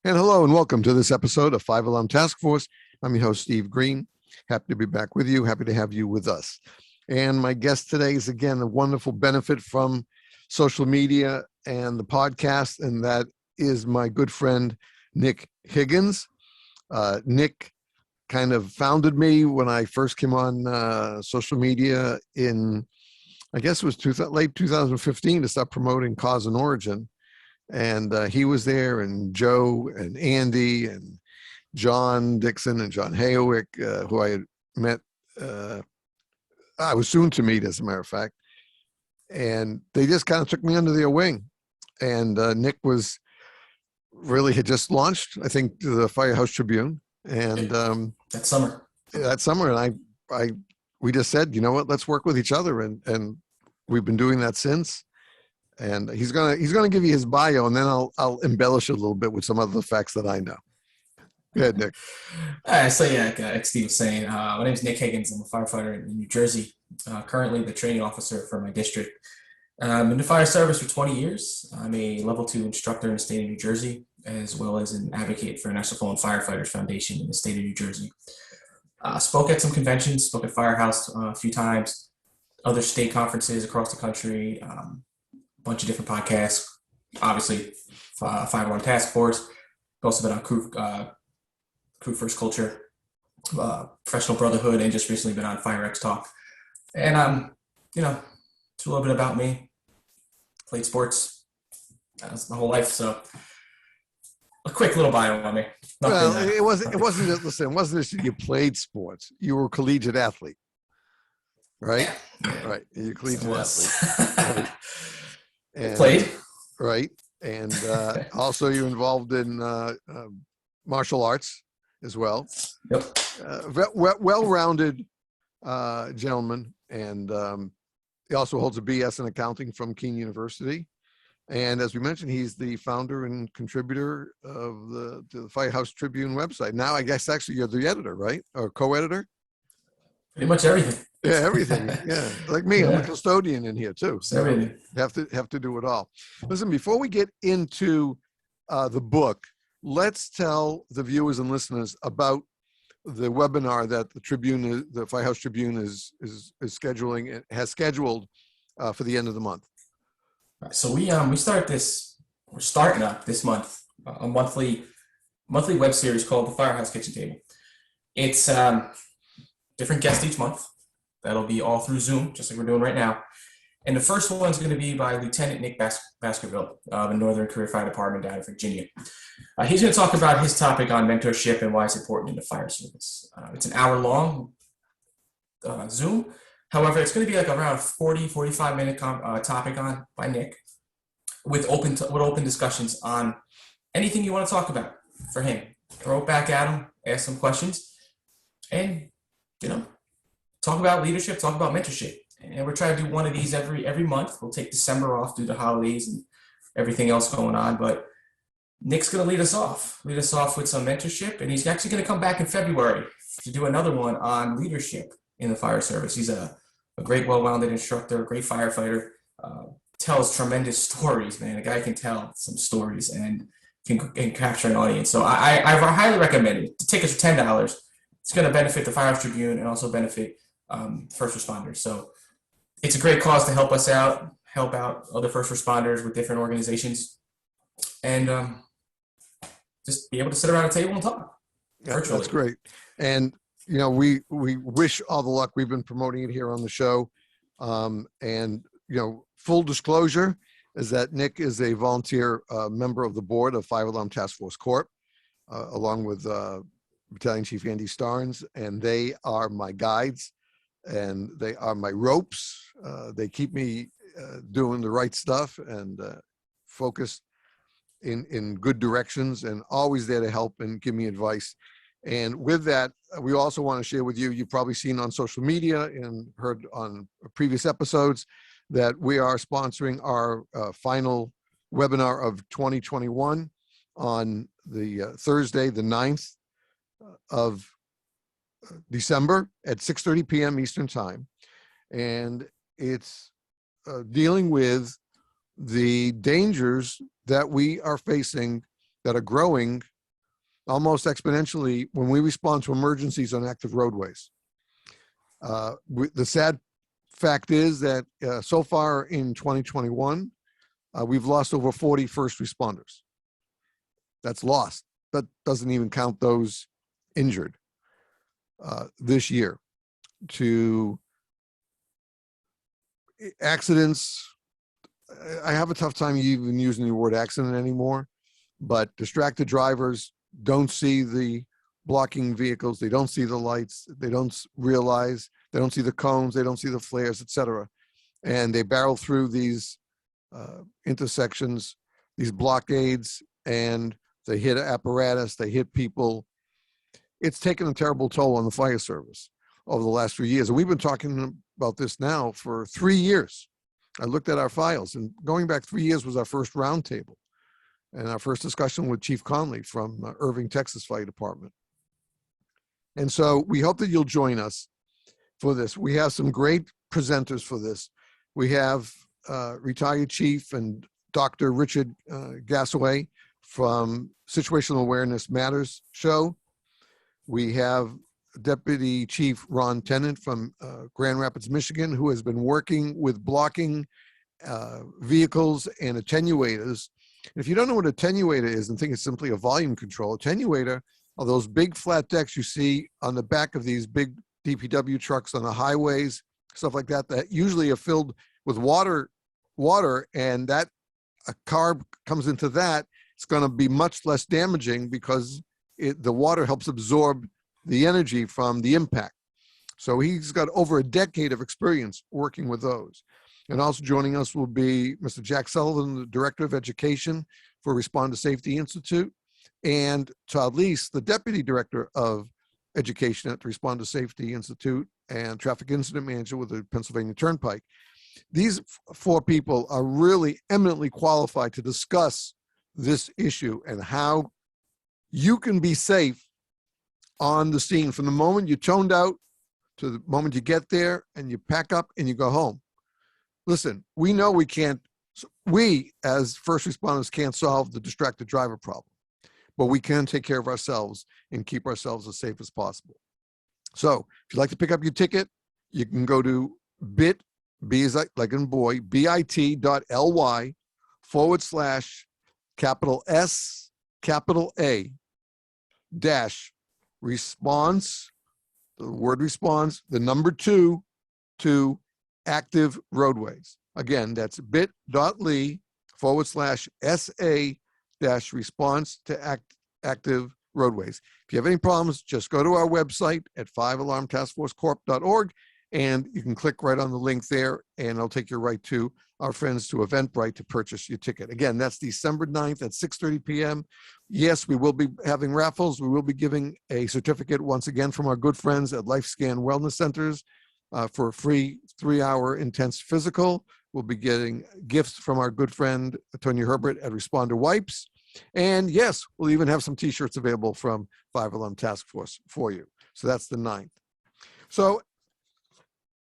And hello and welcome to this episode of Five Alarm Task Force. I'm your host, Steve Green. Happy to be back with you. Happy to have you with us. And my guest today is, again, a wonderful benefit from social media and the podcast, and that is my good friend, Nic Higgins. Nic kind of founded me when I first came on social media in, I guess it was late 2015 to start promoting Cause and Origin. And he was there, and Joe and Andy and John Dixon and John Hayowick, who I had met, I was soon to meet, as a matter of fact. And they just kind of took me under their wing. And Nic had just launched, I think, the Firehouse Tribune. And that summer, and we just said, you know what, let's work with each other, and we've been doing that since. And he's gonna give you his bio, and then I'll embellish it a little bit with some other facts that I know. Go ahead, Nic. Like Steve was saying, my name is Nic Higgins. I'm a firefighter in New Jersey. Currently the training officer for my district. I'm in the fire service for 20 years. I'm a level 2 instructor in the state of New Jersey, as well as an advocate for an SFO and Firefighters Foundation in the state of New Jersey. Spoke at some conventions, spoke at Firehouse a few times, other state conferences across the country. Bunch of different podcasts, obviously, Five Alarm Task Force. Also been on Crew First Culture, Professional Brotherhood, and just recently been on FireX Talk. And it's a little bit about me. Played sports. That's my whole life. So a quick little bio on me. It wasn't just you played sports. You were a collegiate athlete, right? Yeah. Right. You're a collegiate athlete. Right. And, played, right, and also you're involved in martial arts as well. Yep. Well-rounded gentleman, and he also holds a BS in accounting from Keene University. And as we mentioned, he's the founder and contributor of the Firehouse Tribune website. Now, I guess actually you're the editor, right, or co-editor? Pretty much everything. Yeah, everything. Yeah, like me, I'm a custodian in here too. So everything. Have to do it all. Listen, before we get into the book, let's tell the viewers and listeners about the webinar that the Firehouse Tribune is scheduling. It has scheduled for the end of the month. So we start this. We're starting up this month a monthly web series called the Firehouse Kitchen Table. It's different guests each month. That'll be all through Zoom, just like we're doing right now. And the first one is going to be by Lieutenant Nick Baskerville of the Northern Career Fire Department down in Virginia. He's going to talk about his topic on mentorship and why it's important in the fire service. It's an hour-long Zoom. However, it's going to be like around a 45-minute topic by Nick with open discussions on anything you want to talk about for him. Throw it back at him, ask some questions, and talk about leadership, talk about mentorship. And we're trying to do one of these every month. We'll take December off due to holidays and everything else going on. But Nick's going to lead us off with some mentorship. And he's actually going to come back in February to do another one on leadership in the fire service. He's a great, well-rounded instructor, a great firefighter, tells tremendous stories, man. A guy can tell some stories and can capture an audience. So I highly recommend it. The tickets are $10. It's going to benefit the Firehouse Tribune and also benefit first responders. So it's a great cause to help us out, help out other first responders with different organizations, and just be able to sit around a table and talk virtually. That's great. And we wish all the luck. We've been promoting it here on the show, and full disclosure is that Nic is a volunteer member of the board of Five Alarm Task Force Corp, along with Battalion Chief Andy Starnes, and they are my guides and they are my ropes. They keep me doing the right stuff and focused in good directions, and always there to help and give me advice. And with that, we also want to share with you, you've probably seen on social media and heard on previous episodes, that we are sponsoring our final webinar of 2021 on the Thursday, the 9th of December at 6:30 p.m. Eastern Time. And it's dealing with the dangers that we are facing that are growing almost exponentially when we respond to emergencies on active roadways. The sad fact is that so far in 2021, we've lost over 40 first responders. That's lost. That doesn't even count those injured this year to accidents. I have a tough time even using the word accident anymore, but distracted drivers don't see the blocking vehicles. They don't see the lights. They don't realize, they don't see the cones. They don't see the flares, etc. And they barrel through these intersections, these blockades, and they hit apparatus, they hit people. It's taken a terrible toll on the fire service over the last few years. And we've been talking about this now for 3 years. I looked at our files, and going back 3 years was our first roundtable and our first discussion with Chief Conley from Irving, Texas Fire Department. And so we hope that you'll join us for this. We have some great presenters for this. We have retired Chief and Dr. Richard Gassaway from Situational Awareness Matters show. We have Deputy Chief Ron Tennant from Grand Rapids, Michigan, who has been working with blocking vehicles and attenuators. If you don't know what attenuator is and think it's simply a volume control, attenuator are those big flat decks you see on the back of these big DPW trucks on the highways, stuff like that, that usually are filled with water, and that a car comes into that, it's going to be much less damaging because the water helps absorb the energy from the impact. So he's got over a decade of experience working with those. And also joining us will be Mr. Jack Sullivan, the Director of Education for Responder Safety Institute, and Todd Lease, the Deputy Director of Education at the Responder Safety Institute and Traffic Incident Manager with the Pennsylvania Turnpike. These four people are really eminently qualified to discuss this issue and how you can be safe on the scene from the moment you're toned out to the moment you get there and you pack up and you go home. Listen, we know we as first responders can't solve the distracted driver problem, but we can take care of ourselves and keep ourselves as safe as possible. So if you'd like to pick up your ticket, you can go to B is like in boy, bit.ly / capital S, capital A, dash response, the word response, the number 2 to active roadways. Again, that's bit.ly / SA dash response to active roadways. If you have any problems, just go to our website at 5alarmtaskforcecorp.org and you can click right on the link there and it'll take you right to our friends to Eventbrite to purchase your ticket. Again, that's December 9th at 6:30 p.m. Yes, we will be having raffles. We will be giving a certificate once again from our good friends at LifeScan Wellness Centers for a free 3-hour intense physical. We'll be getting gifts from our good friend, Tonya Herbert at Responder Wipes. And yes, we'll even have some t-shirts available from 5 Alarm Task Force for you. So that's the 9th. So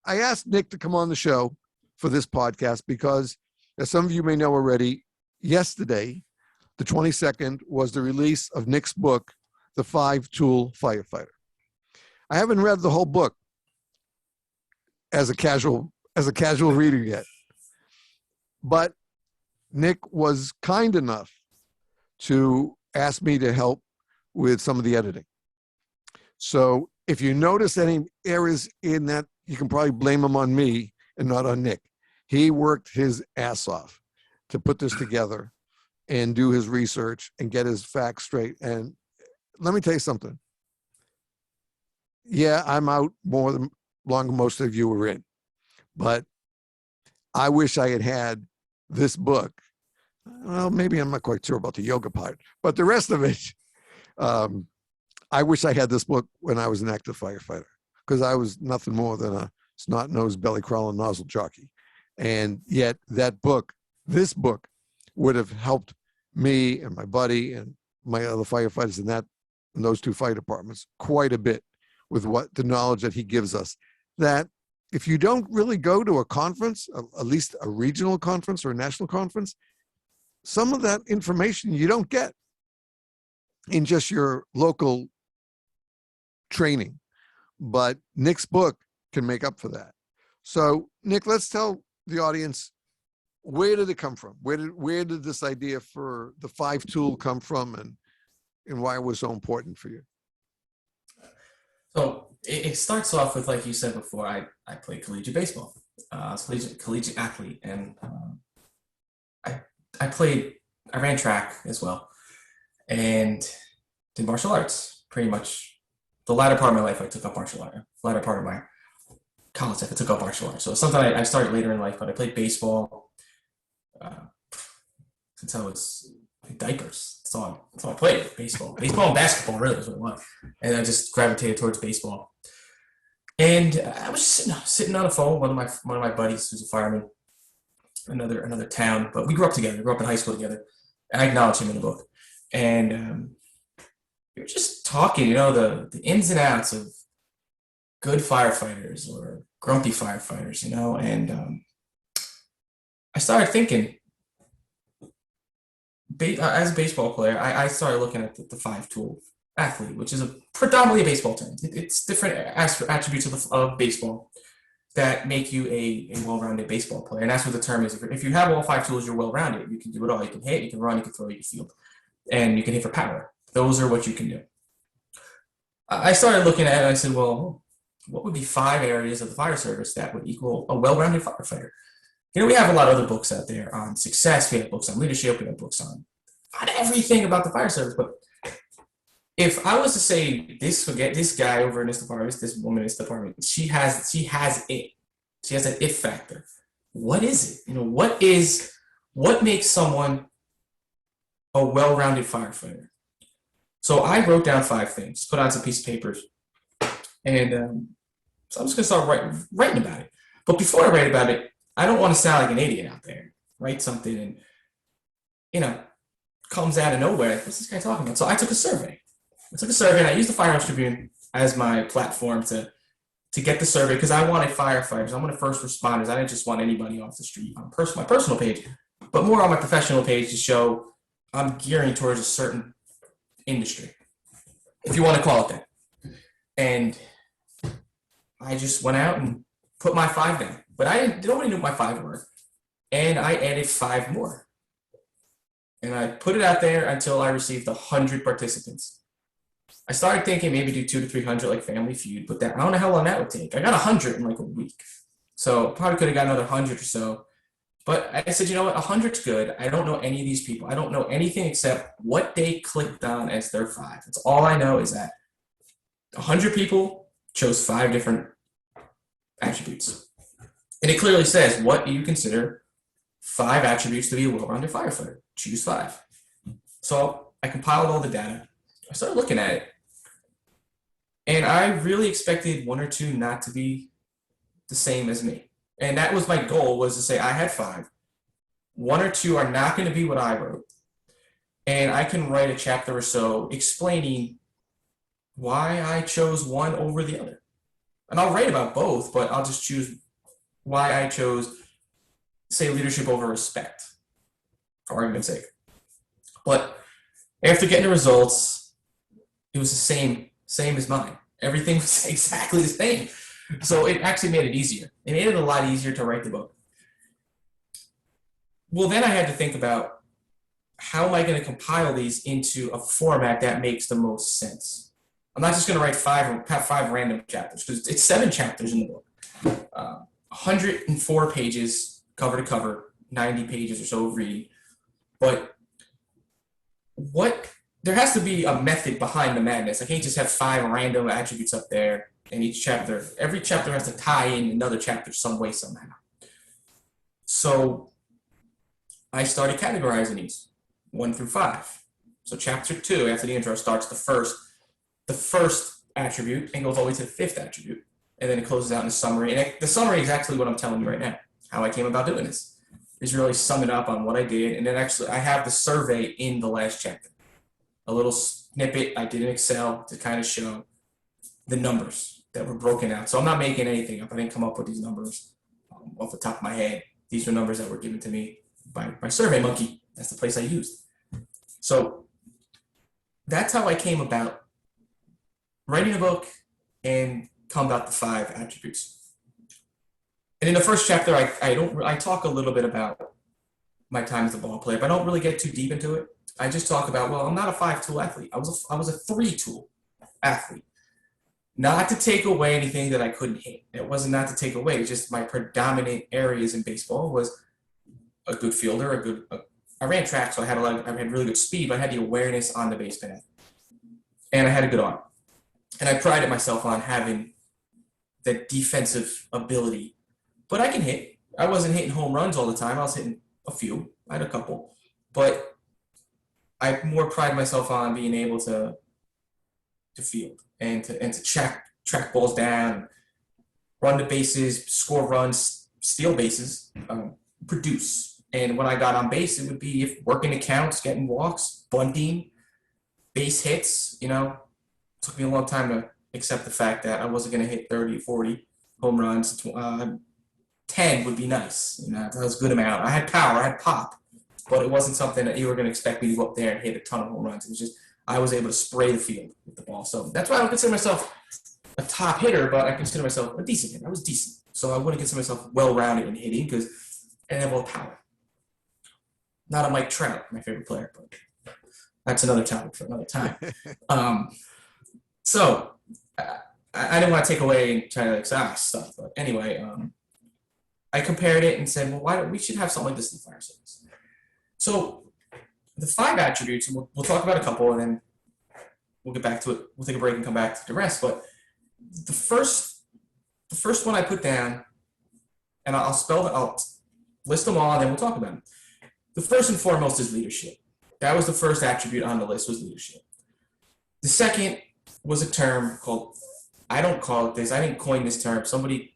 I asked Nic to come on the show for this podcast because, as some of you may know already, yesterday, the 22nd, was the release of Nic's book, The 5-Tool Firefighter. I haven't read the whole book as a casual reader yet, but Nic was kind enough to ask me to help with some of the editing. So if you notice any errors in that, you can probably blame them on me and not on Nic. He worked his ass off to put this together and do his research and get his facts straight. And let me tell you something. Yeah, I'm out more than longer most of you were in, but I wish I had this book. Well, maybe I'm not quite sure about the yoga part, but the rest of it, I wish I had this book when I was an active firefighter, because I was nothing more than a snot-nosed, belly-crawling nozzle jockey. And yet that book, this book, would have helped me and my buddy and my other firefighters in those 2 fire departments quite a bit with what the knowledge that he gives us. That if you don't really go to a conference, at least a regional conference or a national conference, some of that information you don't get. in just your local training, but Nic's book can make up for that. So Nic, let's tell the audience, where did it come from? Where did this idea for the 5 tool come from, and why it was so important for you? So it starts off with, like you said before, I played collegiate baseball. I was a collegiate athlete, and I ran track as well, and did martial arts. Pretty much the latter part of my life, I took up martial art. Latter part of my college life, I took up martial arts. So it's something I started later in life, but I played baseball since I was in diapers. That's all I played, baseball. Baseball and basketball really is what it was. And I just gravitated towards baseball. And I was sitting on the phone, one of my buddies who's a fireman, another town, but we grew up together. We grew up in high school together. I acknowledge him in the book. And we were just talking, the ins and outs of good firefighters or grumpy firefighters, and I started thinking, as a baseball player, I started looking at the 5 tool athlete, which is a predominantly a baseball term. It's different attributes of baseball that make you a well-rounded baseball player. And that's what the term is. If you have all 5 tools, you're well-rounded. You can do it all. You can hit, you can run, you can throw, you can field, and you can hit for power. Those are what you can do. I started looking at it and I said, well, what would be 5 areas of the fire service that would equal a well-rounded firefighter? We have a lot of other books out there on success. We have books on leadership. We have books on everything about the fire service. But if I was to say this guy over in this department, this woman in this department, she has it. She has an it factor. What is it? What makes someone a well-rounded firefighter? So I wrote down 5 things, put on some piece of papers, and so I'm just gonna start writing about it. But before I write about it, I don't want to sound like an idiot out there. Write something and comes out of nowhere. What's this guy talking about? So I took a survey. And I used the Firehouse Tribune as my platform to get the survey, because I wanted firefighters. I wanted first responders. I didn't just want anybody off the street on my personal page, but more on my professional page to show I'm gearing towards a certain industry, if you want to call it that. And I just went out and put my 5 down. But nobody knew what my 5 were. And I added 5 more. And I put it out there until I received 100 participants. I started thinking maybe do 200 to 300 like Family Feud, but I don't know how long that would take. I got 100 in like a week. So probably could have got another 100 or so. But I said, you know what, 100's good. I don't know any of these people. I don't know anything except what they clicked on as their 5. That's all I know, is that 100 people chose 5 different attributes. And it clearly says, what do you consider 5 attributes to be a well-rounded firefighter? Choose 5. So I compiled all the data. I started looking at it. And I really expected 1 or 2 not to be the same as me. And that was my goal, was to say I had 5. 1 or 2 are not going to be what I wrote. And I can write a chapter or so explaining why I chose one over the other. And I'll write about both, but I'll just choose why I chose, say, leadership over respect, for argument's sake. But after getting the results, it was the same as mine. Everything was exactly the same. So it actually made it easier. It made it a lot easier to write the book. Well, then I had to think about, how am I going to compile these into a format that makes the most sense? I'm not just going to write 5 random chapters, because it's 7 chapters in the book. 104 pages cover to cover, 90 pages or so of reading. But there has to be a method behind the madness. I can't just have 5 random attributes up there in each chapter. Every chapter has to tie in another chapter some way, somehow. So I started categorizing these 1 through 5. So chapter 2, after the intro, starts the first attribute and goes all the way to the 5th attribute. And then it closes out in a summary. And the summary is exactly what I'm telling you right now, how I came about doing this. Is really summing up on what I did. And then actually I have the survey in the last chapter. A little snippet I did in Excel to kind of show the numbers that were broken out. So I'm not making anything up. I didn't come up with these numbers off the top of my head. These are numbers that were given to me by SurveyMonkey. That's the place I used. So that's how I came about writing a book and come about the 5 attributes. And in the first chapter, I talk a little bit about my time as a ball player, but I don't really get too deep into it. I just talk about, well, I'm not a 5-tool athlete. I was a 3-tool athlete. Not to take away anything that I couldn't hit. It wasn't not to take away. It's just my predominant areas in baseball was a good fielder, I ran track, so I had really good speed, but I had the awareness on the base path, and I had a good arm. And I prided myself on having that defensive ability. But I can hit. I wasn't hitting home runs all the time. I was hitting a few. I had a couple. But I more pride myself on being able to field and to track balls down, run the bases, score runs, steal bases, produce. And when I got on base, it would be if working accounts, getting walks, bunting, base hits. You know, it took me a long time to accept the fact that I wasn't going to hit 30, 40 home runs. 10 would be nice. You know, that was a good amount. I had power, I had pop, but it wasn't something that you were going to expect me to go up there and hit a ton of home runs. It was just I was able to spray the field with the ball. So that's why I don't consider myself a top hitter, but I consider myself a decent hitter. I was decent. So I wouldn't consider myself well-rounded in hitting because I didn't have all the power. Not a Mike Trout, my favorite player, but that's another topic for another time. So I didn't want to take away and try to like stuff, but anyway, I compared it and said, well, why don't we should have something like this in the fire service? So the 5 attributes, and we'll talk about a couple, and then we'll get back to it. We'll take a break and come back to the rest. But the first one I put down, and I'll list them all, and then we'll talk about them. The first and foremost is leadership. That was the first attribute on the list, was leadership. The second was a term called, I don't call it this, I didn't coin this term. Somebody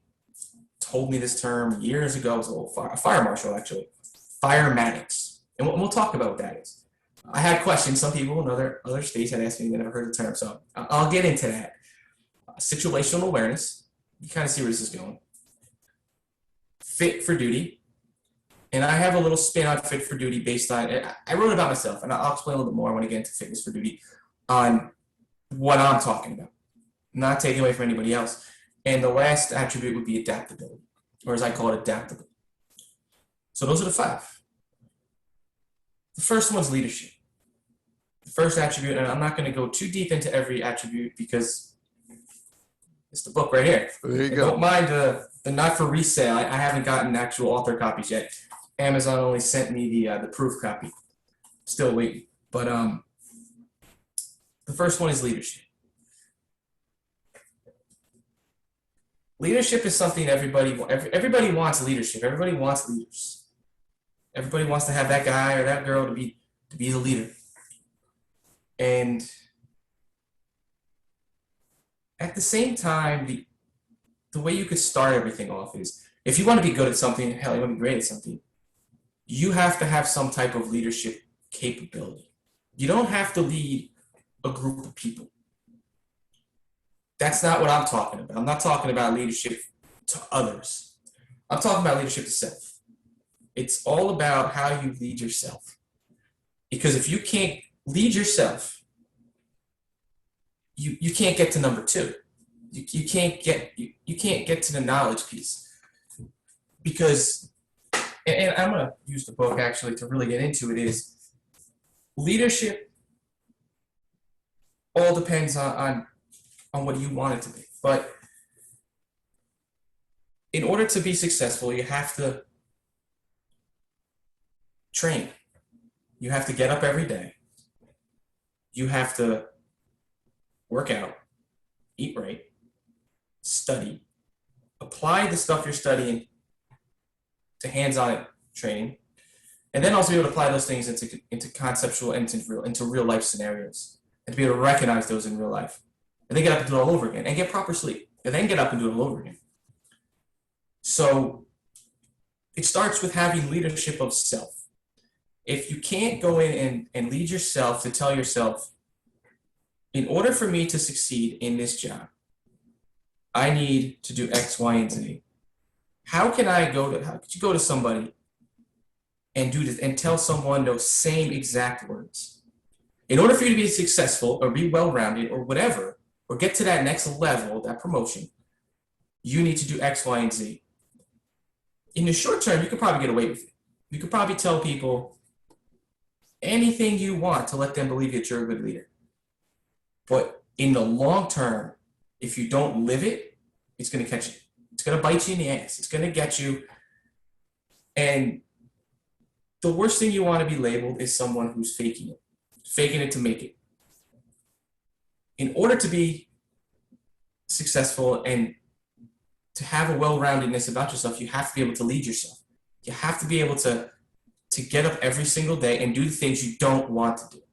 told me this term years ago. It was a fire marshal, actually. Firematics. And we'll talk about what that is. I had questions. Some people in other states had asked me, they never heard the term, so I'll get into that. Situational awareness. You kind of see where this is going. Fit for duty. And I have a little spin on fit for duty based on, I wrote about myself, and I'll explain a little bit more when I get into fitness for duty on what I'm talking about, not taking away from anybody else. And the last attribute would be adaptability, or as I call it, adaptable. So those are the 5. The first one's leadership. The first attribute, and I'm not going to go too deep into every attribute because it's the book right here. There you go. Don't mind the not for resale. I haven't gotten actual author copies yet. Amazon only sent me the proof copy. Still waiting. But the first one is leadership. Leadership is something everybody wants leadership. Everybody wants leaders. Everybody wants to have that guy or that girl to be the leader. And at the same time, the way you could start everything off is, if you want to be good at something, hell, you want to be great at something, you have to have some type of leadership capability. You don't have to lead a group of people. That's not what I'm talking about. I'm not talking about leadership to others. I'm talking about leadership to self. It's all about how you lead yourself. Because if you can't lead yourself, you can't get to number 2. You can't get to the knowledge piece. Because, and I'm going to use the book actually to really get into it, is leadership all depends on what you want it to be. But in order to be successful, you have to train. You have to get up every day. You have to work out, eat right, study, apply the stuff you're studying to hands-on training, and then also be able to apply those things into conceptual and into real life scenarios, and to be able to recognize those in real life. And then get up and do it all over again, and get proper sleep, and then get up and do it all over again. So it starts with having leadership of self. If you can't go in and lead yourself to tell yourself, in order for me to succeed in this job, I need to do X, Y, and Z. How could you go to somebody and do this and tell someone those same exact words? In order for you to be successful or be well-rounded or whatever, or get to that next level, that promotion, you need to do X, Y, and Z. In the short term, you could probably get away with it. You could probably tell people anything you want to let them believe that you're a good leader. But in the long term, if you don't live it, it's going to catch you. It's going to bite you in the ass. It's going to get you. And the worst thing you want to be labeled is someone who's faking it to make it. In order to be successful and to have a well-roundedness about yourself, you have to be able to lead yourself. You have to be able to get up every single day and do the things you don't want to do.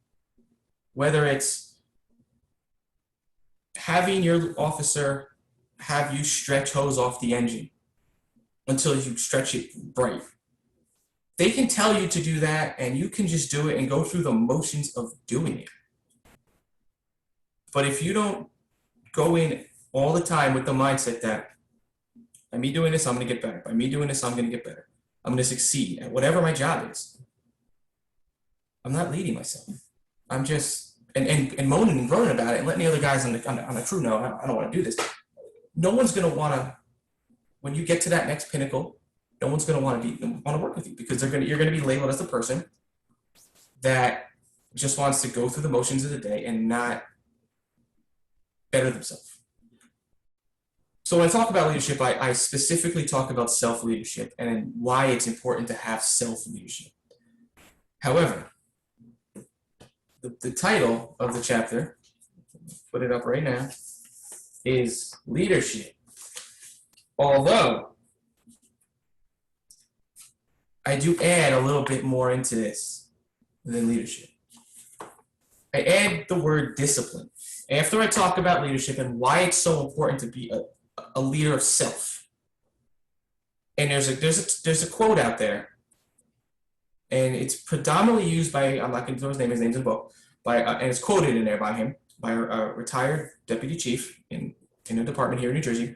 Whether it's having your officer have you stretch hose off the engine until you stretch it right. They can tell you to do that, and you can just do it and go through the motions of doing it. But if you don't go in all the time with the mindset that by me doing this, I'm going to get better. By me doing this, I'm going to get better. I'm going to succeed at whatever my job is. I'm not leading myself. I'm just, and moaning and groaning about it and letting the other guys on the crew know, I don't want to do this. No one's going to want to, when you get to that next pinnacle, no one's going to want to work with you because you're going to be labeled as the person that just wants to go through the motions of the day and not better themselves. So when I talk about leadership, I specifically talk about self-leadership and why it's important to have self-leadership. However, the title of the chapter, put it up right now, is leadership. Although I do add a little bit more into this than leadership. I add the word discipline. After I talk about leadership and why it's so important to be a leader of self. And there's a quote out there, and it's predominantly used by, I'm not going to throw his name's in the book, and it's quoted in there by him, by a retired deputy chief in a department here in New Jersey.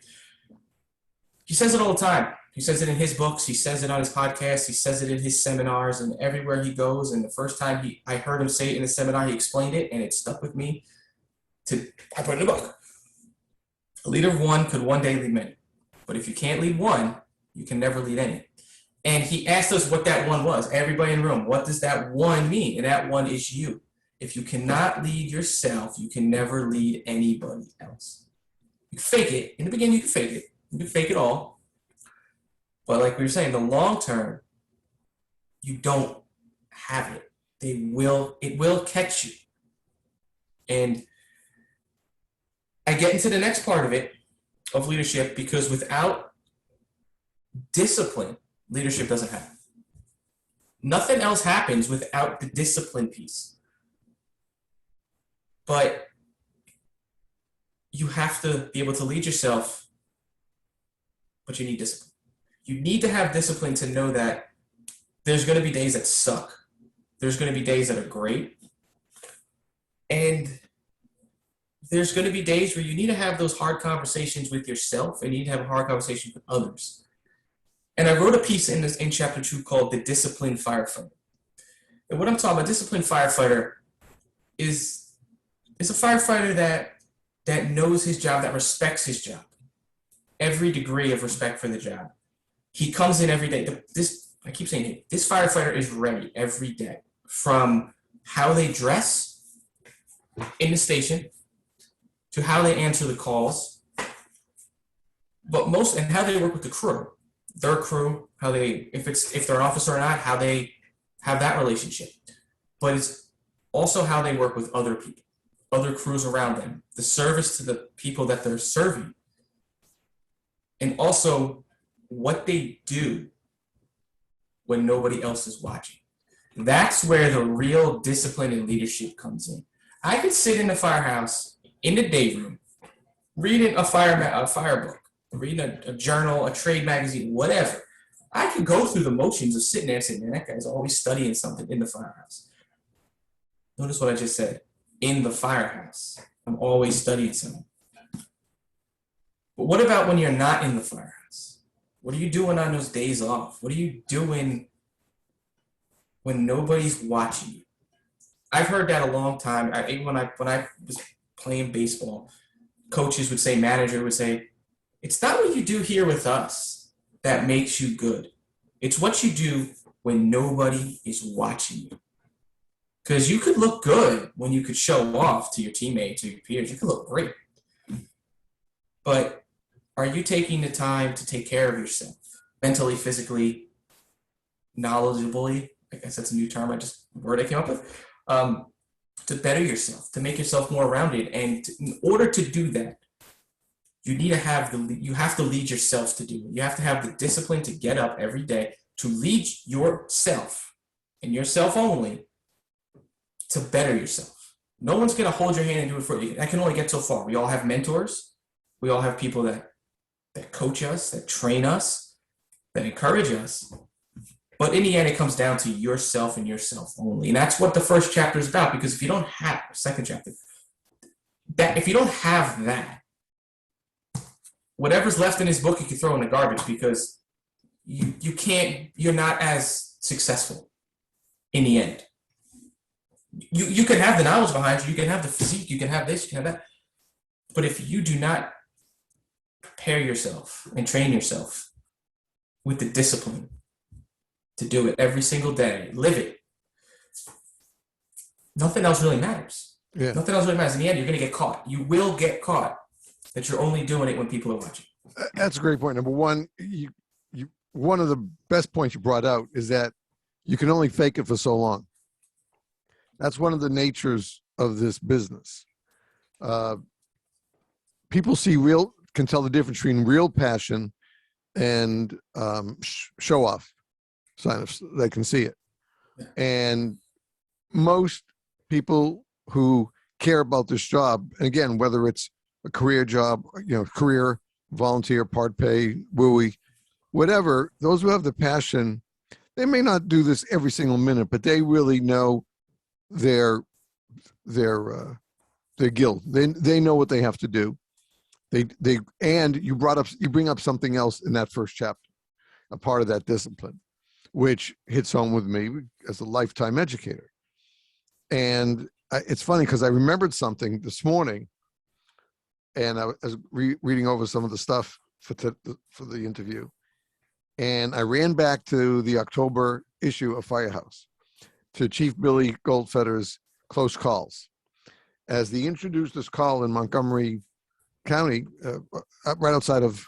He says it all the time. He says it in his books. He says it on his podcast. He says it in his seminars and everywhere he goes. And the first time I heard him say it in a seminar, he explained it, and it stuck with me. I put it in the book. A leader of one could one day lead many. But if you can't lead one, you can never lead any. And he asked us what that one was. Everybody in the room, what does that one mean? And that one is you. If you cannot lead yourself, you can never lead anybody else. You can fake it. In the beginning, you can fake it. You can fake it all. But like we were saying, the long term, you don't have it. It will catch you. And I get into the next part of it, of leadership, because without discipline, leadership doesn't happen. Nothing else happens without the discipline piece. But you have to be able to lead yourself, but you need discipline. You need to have discipline to know that there's going to be days that suck. There's going to be days that are great. And there's going to be days where you need to have those hard conversations with yourself and you need to have a hard conversation with others. And I wrote a piece in chapter 2 called The Disciplined Firefighter. And what I'm talking about, disciplined firefighter is a firefighter that knows his job, that respects his job. Every degree of respect for the job. He comes in every day. I keep saying it, this firefighter is ready every day, from how they dress in the station to how they answer the calls, and how they work with the crew, their crew, how they, if they're an officer or not, how they have that relationship. But it's also how they work with other people, other crews around them, the service to the people that they're serving, and also what they do when nobody else is watching. That's where the real discipline and leadership comes in. I could sit in the firehouse in the day room, reading a fire book, reading a journal, a trade magazine, whatever. I could go through the motions of sitting there saying, man, that guy's always studying something in the firehouse. Notice what I just said. In the firehouse. I'm always studying something. But what about when you're not in the firehouse? What are you doing on those days off? What are you doing when nobody's watching you? I've heard that a long time. Even when I was playing baseball, coaches would say, manager would say, it's not what you do here with us that makes you good. It's what you do when nobody is watching you. Because you could look good when you could show off to your teammates or your peers. You could look great. But are you taking the time to take care of yourself mentally, physically, knowledgeably? I guess that's a new term, word I came up with. To better yourself, to make yourself more rounded. And in order to do that, you have to lead yourself to do it. You have to have the discipline to get up every day to lead yourself and yourself only to better yourself. No one's going to hold your hand and do it for you. I can only get so far. We all have mentors. We all have people that coach us, that train us, that encourage us. But in the end, it comes down to yourself and yourself only. And that's what the first chapter is about. Because if you don't have, second chapter, if you don't have that, whatever's left in this book, you can throw in the garbage, because you're not as successful in the end. You can have the knowledge behind you, you can have the physique, you can have this, you can have that. But if you do not prepare yourself and train yourself with the discipline to do it every single day, live it, nothing else really matters. Yeah. Nothing else really matters. In the end, you're going to get caught. You will get caught that you're only doing it when people are watching. That's a great point. Number one, one of the best points you brought out is that you can only fake it for so long. That's one of the natures of this business. People can tell the difference between real passion and show off. They can see it. Yeah. And most people who care about this job, and again, whether it's a career job, career, volunteer, part pay, WUI, whatever, those who have the passion, they may not do this every single minute, but they really know their guild. They know what they have to do. And you bring up something else in that first chapter, a part of that discipline, which hits home with me as a lifetime educator. And it's funny because I remembered something this morning, and I was reading over some of the stuff for the interview, and I ran back to the October issue of Firehouse, to Chief Billy Goldfeder's Close Calls, as he introduced this call in Montgomery County, right outside of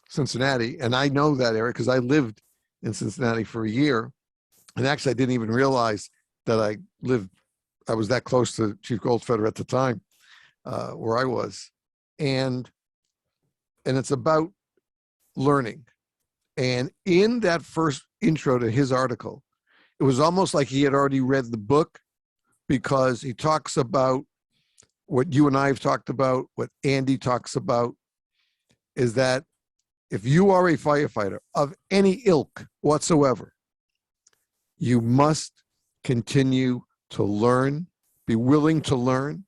Cincinnati. And I know that area because I lived in Cincinnati for a year. And actually, I didn't even realize that I was that close to Chief Goldfeder at the time, where I was. And it's about learning. And in that first intro to his article, it was almost like he had already read the book, because he talks about what you and I have talked about, what Andy talks about, is that if you are a firefighter of any ilk whatsoever, you must continue to learn, be willing to learn.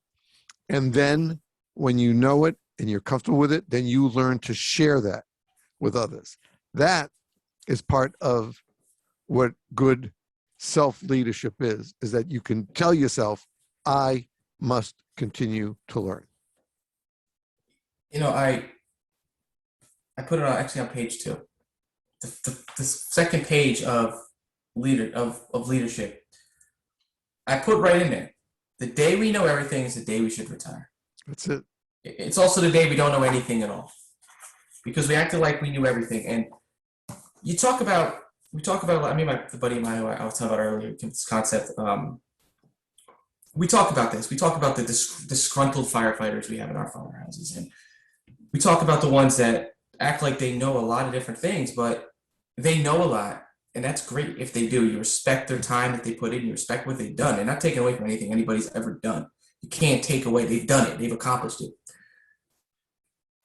And then when you know it and you're comfortable with it, then you learn to share that with others. That is part of what good self-leadership is that you can tell yourself, I must continue to learn. I put it on page 2. The second page of leadership. I put right in there, the day we know everything is the day we should retire. That's it. It's also the day we don't know anything at all, because we acted like we knew everything. And we talk about, the buddy of mine who I was talking about earlier, this concept, we talk about this. We talk about the disgruntled firefighters we have in our firehouses. And we talk about the ones that act like they know a lot of different things, but they know a lot. And that's great if they do. You respect their time that they put in. You respect what they've done. And not taking away from anything anybody's ever done. You can't take away. They've done it. They've accomplished it.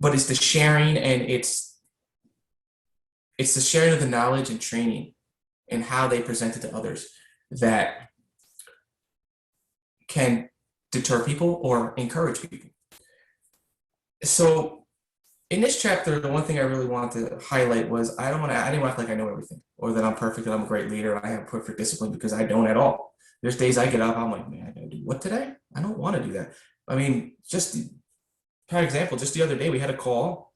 But it's the sharing, and it's the sharing of the knowledge and training and how they present it to others that can deter people or encourage people. So in this chapter, the one thing I really wanted to highlight was I didn't act like I know everything, or that I'm perfect and I'm a great leader and I have perfect discipline, because I don't at all. There's days I get up, I'm like, man, I gotta do what today? I don't want to do that. I mean, just for example, just the other day we had a call,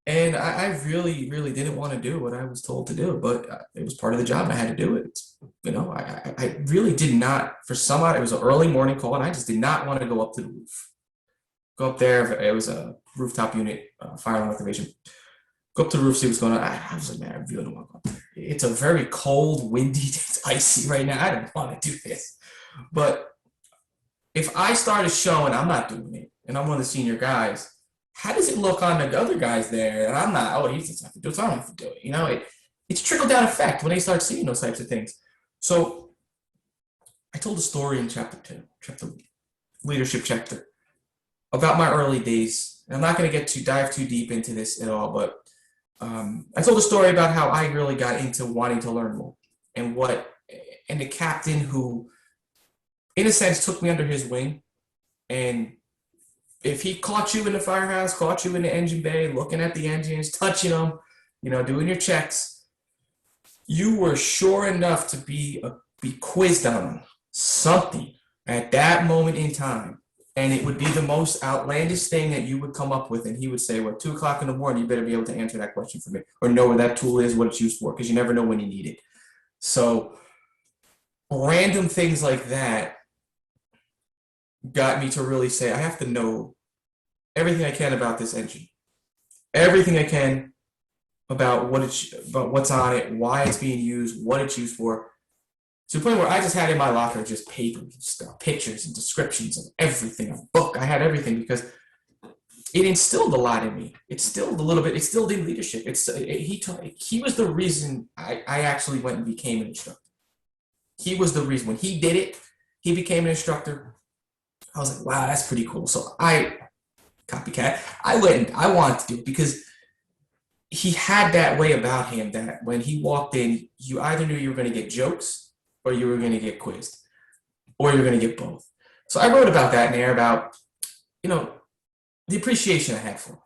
and I really, really didn't want to do what I was told to do, but it was part of the job and I had to do it. I really did not, for some odd, it was an early morning call and I just did not want to go up to the roof. Go up there, it was a rooftop unit, fire alarm activation. Go up to the roof, see what's going on. I was like, man, I really don't want to go up there. It's a very cold, windy, it's icy right now. I don't want to do this. But if I started showing I'm not doing it, and I'm one of the senior guys, how does it look on the other guys there? And I'm not, oh, he doesn't have to do it, so I don't have to do it. It's trickle-down effect when they start seeing those types of things. So I told a story in chapter 2, leadership chapter, about my early days. I'm not going to dive too deep into this at all, but I told a story about how I really got into wanting to learn more, and the captain who, in a sense, took me under his wing. And if he caught you in the firehouse, caught you in the engine bay, looking at the engines, touching them, doing your checks, you were sure enough to be quizzed on something at that moment in time. And it would be the most outlandish thing that you would come up with. And he would say, well, 2 o'clock in the morning, you better be able to answer that question for me, or know where that tool is, what it's used for, because you never know when you need it. So random things like that got me to really say, I have to know everything I can about this engine, everything I can about what's on it, why it's being used, what it's used for. To the point where I just had in my locker just papers and stuff, pictures and descriptions of everything, a book. I had everything because it instilled a lot in me. It instilled a little bit. It instilled in leadership. He was the reason I actually went and became an instructor. He was the reason. When he did it, he became an instructor. I was like, wow, that's pretty cool. So copycat, I wanted to do it because he had that way about him that when he walked in, you either knew you were going to get jokes or you were going to get quizzed, or you're going to get both. So I wrote about that in there, about, the appreciation I had for him,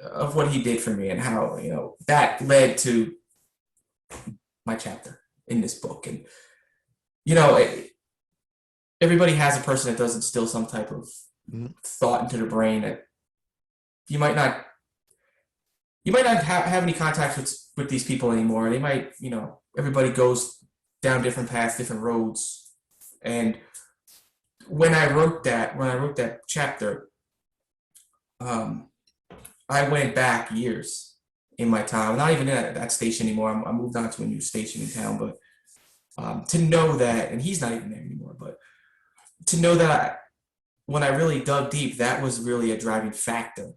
of what he did for me, and how, that led to my chapter in this book. And, everybody has a person that does instill some type of thought into their brain that you might not have any contact with these people anymore. They might, everybody goes down different paths, different roads. And when I wrote that chapter, I went back years in my time. Not even at that station anymore. I moved on to a new station in town, but to know that, and he's not even there anymore, but to know that when I really dug deep, that was really a driving factor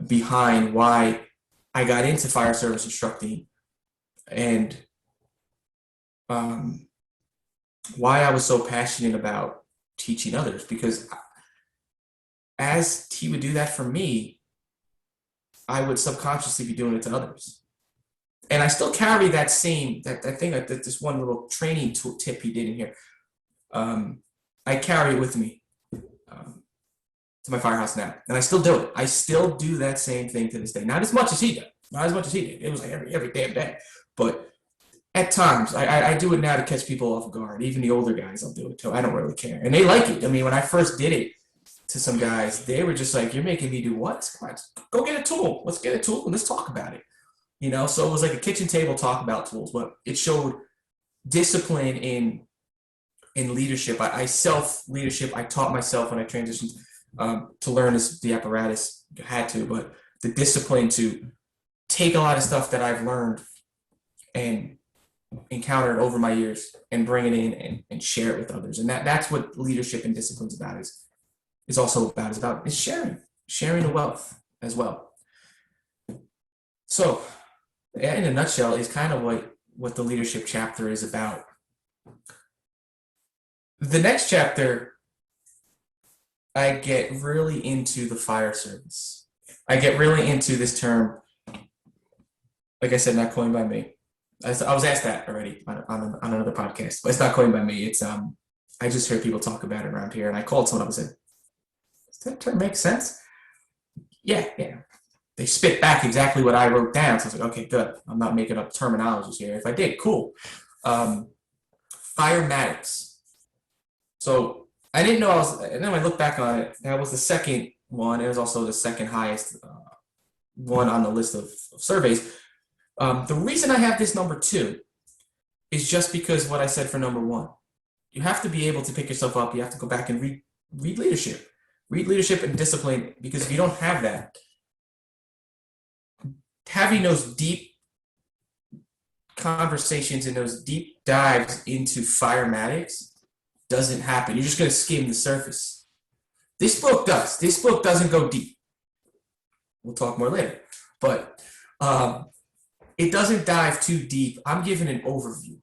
behind why I got into fire service instructing, and why I was so passionate about teaching others. Because as he would do that for me, I would subconsciously be doing it to others. And I still carry that thing, that this one little training tip he did in here. I carry it with me to my firehouse now, and I still do it. I still do that same thing to this day. Not as much as he did. Not as much as he did. It was like every damn day. But at times, I do it now to catch people off guard. Even the older guys, I'll do it too. I don't really care, and they like it. I mean, when I first did it to some guys, they were just like, "You're making me do what? Come on, go get a tool. Let's get a tool and let's talk about it." So it was like a kitchen table talk about tools, but it showed discipline in leadership. I self-leadership. I taught myself when I transitioned to learn the apparatus. I had to, but the discipline to take a lot of stuff that I've learned and encountered over my years and bring it in and share it with others. And that's what leadership and discipline is about. Is also about is sharing the wealth as well. So, in a nutshell, is kind of what the leadership chapter is about. The next chapter, I get really into the fire service. I get really into this term, like I said, not coined by me. I was asked that already on another podcast, but it's not coined by me. It's I just heard people talk about it around here, and I called someone up and said, "Does that term make sense?" Yeah. They spit back exactly what I wrote down. So I was like, okay, good. I'm not making up terminologies here. If I did, cool. firematics. So I didn't know and then I look back on it, that was the second one. It was also the second highest one on the list of surveys. The reason I have this number 2 is just because what I said for number 1. You have to be able to pick yourself up. You have to go back and read leadership. Read leadership and discipline, because if you don't have that, having those deep conversations and those deep dives into firematics doesn't happen. You're just going to skim the surface. This book does. This book doesn't go deep. We'll talk more later. But it doesn't dive too deep. I'm giving an overview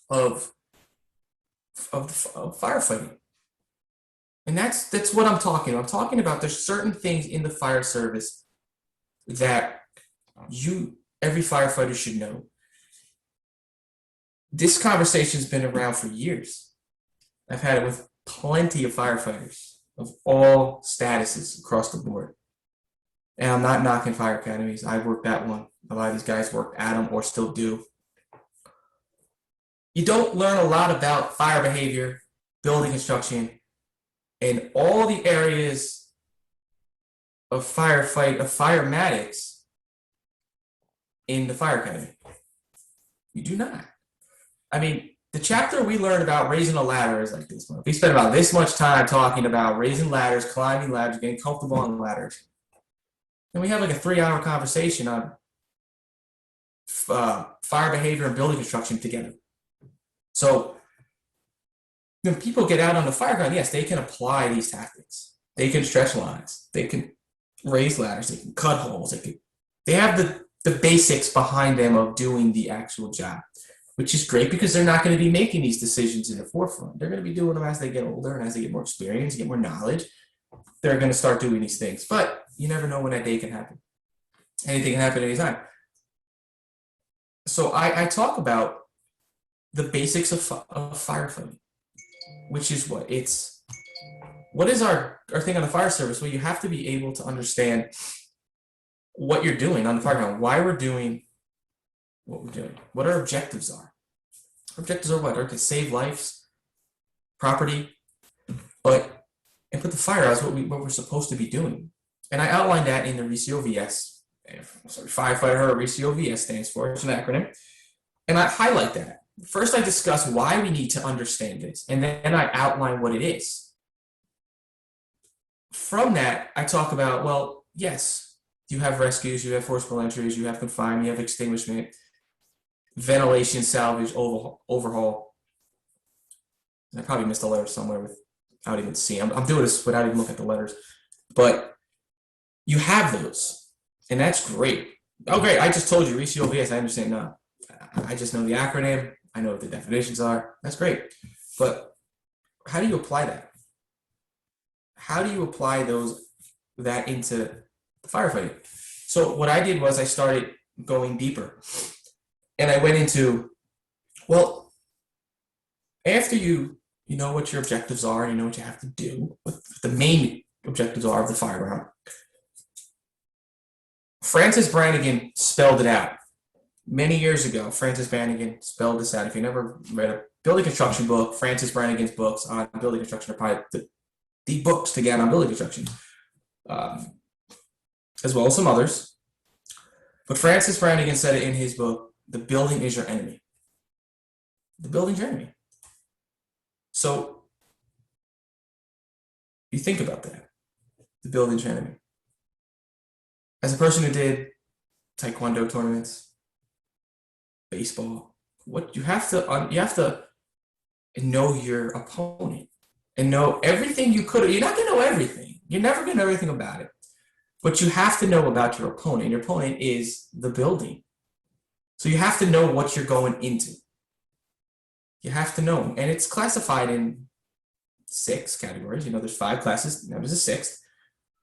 of firefighting. And that's what I'm talking about. I'm talking about there's certain things in the fire service that every firefighter should know. This conversation's been around for years. I've had it with plenty of firefighters of all statuses across the board. And I'm not knocking fire academies. I worked at one. A lot of these guys worked at them or still do. You don't learn a lot about fire behavior, building construction, and all the areas of firematics in the fire academy. You do not. I mean, the chapter we learned about raising a ladder is like this one. We spent about this much time talking about raising ladders, climbing ladders, getting comfortable on ladders. And we have like a 3-hour conversation on fire behavior and building construction together. So when people get out on the fire ground, yes, they can apply these tactics. They can stretch lines. They can raise ladders. They can cut holes. They have the basics behind them of doing the actual job, which is great because they're not going to be making these decisions in the forefront. They're going to be doing them as they get older and as they get more experience, get more knowledge. They're going to start doing these things. But you never know when that day can happen. Anything can happen anytime. So I talk about the basics of firefighting, which is what is our thing on the fire service? Well, you have to be able to understand what you're doing on the fire ground, why we're doing what we're doing, what our objectives are. Our objectives are what? Are to save lives, property, and put the fire out is what we're supposed to be doing. And I outlined that in the RECOVS. Firefighter, RECOVS stands for. It's an acronym. And I highlight that. First, I discuss why we need to understand this, and then I outline what it is. From that, I talk about, well, yes, you have rescues, you have forcible entries, you have confinement, you have extinguishment, ventilation, salvage, overhaul. And I probably missed a letter somewhere without even seeing. I'm doing this without even looking at the letters. But you have those, and that's great. Oh, great, I just told you, RECOVS, I understand now. I just know the acronym. I know what the definitions are. That's great. But how do you apply that? How do you apply that into firefighting? So what I did was I started going deeper. And I went into, well, after you know what your objectives are, you know what you have to do, what the main objectives are of the fire ground. Francis Brannigan spelled it out. Many years ago, Francis Brannigan spelled this out. If you never read a building construction book, Francis Brannigan's books on building construction are probably the books to get on building construction, as well as some others. But Francis Brannigan said it in his book, "The building is your enemy." The building's your enemy. So you think about that. The building's your enemy. As a person who did taekwondo tournaments, baseball, what you have to know your opponent and know everything you could. You're not going to know everything. You're never going to know everything about it. But you have to know about your opponent. Your opponent is the building. So you have to know what you're going into. You have to know. And it's classified in 6 categories. There's 5 classes. Now there's a 6th